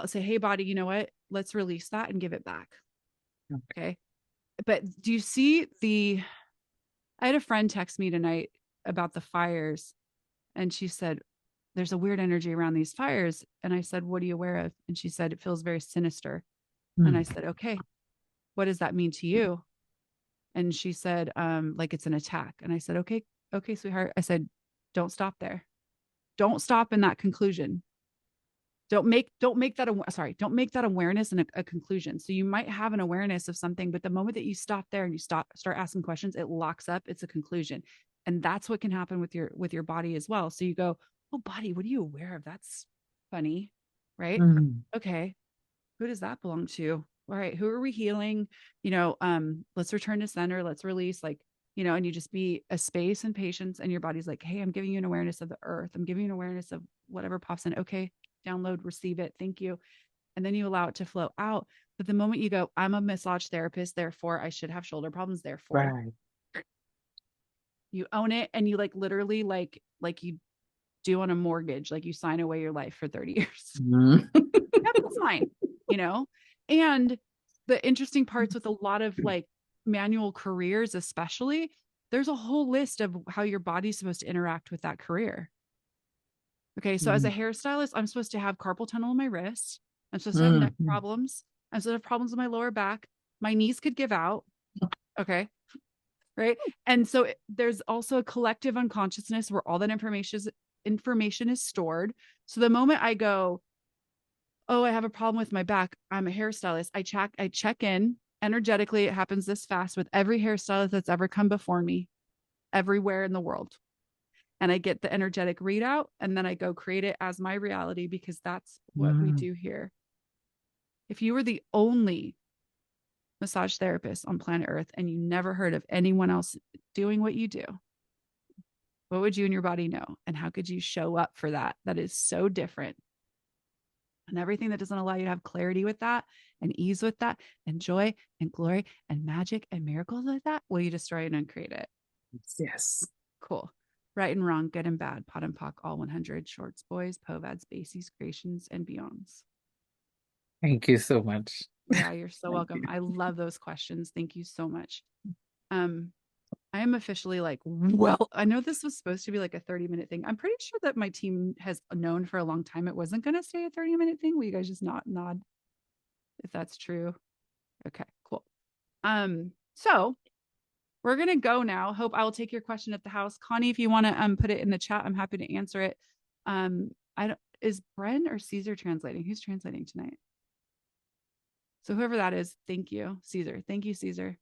say, hey, body, you know what? Let's release that and give it back. Okay. But do you see I had a friend text me tonight about the fires, and she said, there's a weird energy around these fires. And I said, what are you aware of? And she said, it feels very sinister. And I said, okay, what does that mean to you? And she said, like it's an attack. And I said, okay, sweetheart. I said, don't stop there. Don't stop in that conclusion. Don't make that awareness and a conclusion. So you might have an awareness of something, but the moment that you stop there and you start asking questions, it locks up. It's a conclusion. And that's what can happen with your body as well. So you go, oh, body, what are you aware of? That's funny, right? Okay. Who does that belong to? All right. Who are we healing? Let's return to center. Let's release, and you just be a space and patience, and your body's like, hey, I'm giving you an awareness of the earth. I'm giving you an awareness of whatever pops in. Okay. Download, receive it. Thank you. And then you allow it to flow out. But the moment you go, I'm a massage therapist, therefore I should have shoulder problems. Therefore you own it. And you literally like you do on a mortgage, like you sign away your life for 30 years. That's fine, and the interesting parts with a lot of manual careers, especially, there's a whole list of how your body's supposed to interact with that career. Okay. So as a hairstylist, I'm supposed to have carpal tunnel in my wrist. I'm supposed to have neck problems. I'm supposed to have problems with my lower back. My knees could give out. Okay. Right. And so there's also a collective unconsciousness where all that information is stored. So the moment I go, oh, I have a problem with my back, I'm a hairstylist, I check in energetically. It happens this fast with every hairstylist that's ever come before me, everywhere in the world. And I get the energetic readout, and then I go create it as my reality, because that's what we do here. If you were the only massage therapist on planet Earth and you never heard of anyone else doing what you do, what would you and your body know? And how could you show up for that? That is so different. And everything that doesn't allow you to have clarity with that, and ease with that, and joy and glory and magic and miracles with that, will you destroy it and uncreate it? Yes. Cool. Right and wrong, good and bad, pot and pock, all 100, shorts, boys, povads, basies, creations, and beyonds. Thank you so much. Yeah, you're so welcome. I love those questions. Thank you so much. I am officially I know this was supposed to be like a 30-minute thing. I'm pretty sure that my team has known for a long time it wasn't going to stay a 30-minute thing. Will you guys just nod if that's true? Okay, cool. So we're going to go now. Hope I will take your question at the house. Connie, if you want to put it in the chat, I'm happy to answer it. Is Bren or Caesar translating? Who's translating tonight? So whoever that is, thank you, Caesar. Thank you, Caesar.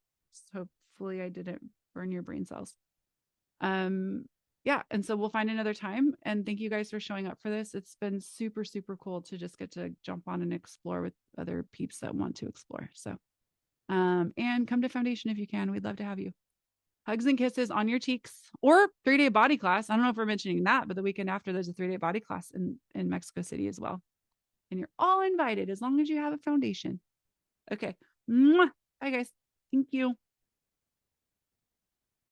Hopefully I didn't burn your brain cells. Yeah. And so we'll find another time. And thank you guys for showing up for this. It's been super, super cool to just get to jump on and explore with other peeps that want to explore. So, and come to Foundation if you can. We'd love to have you. Hugs and kisses on your cheeks, or 3-day body class. I don't know if we're mentioning that, but the weekend after, there's a 3-day body class in Mexico City as well. And you're all invited as long as you have a foundation. Okay. Bye, guys. Thank you.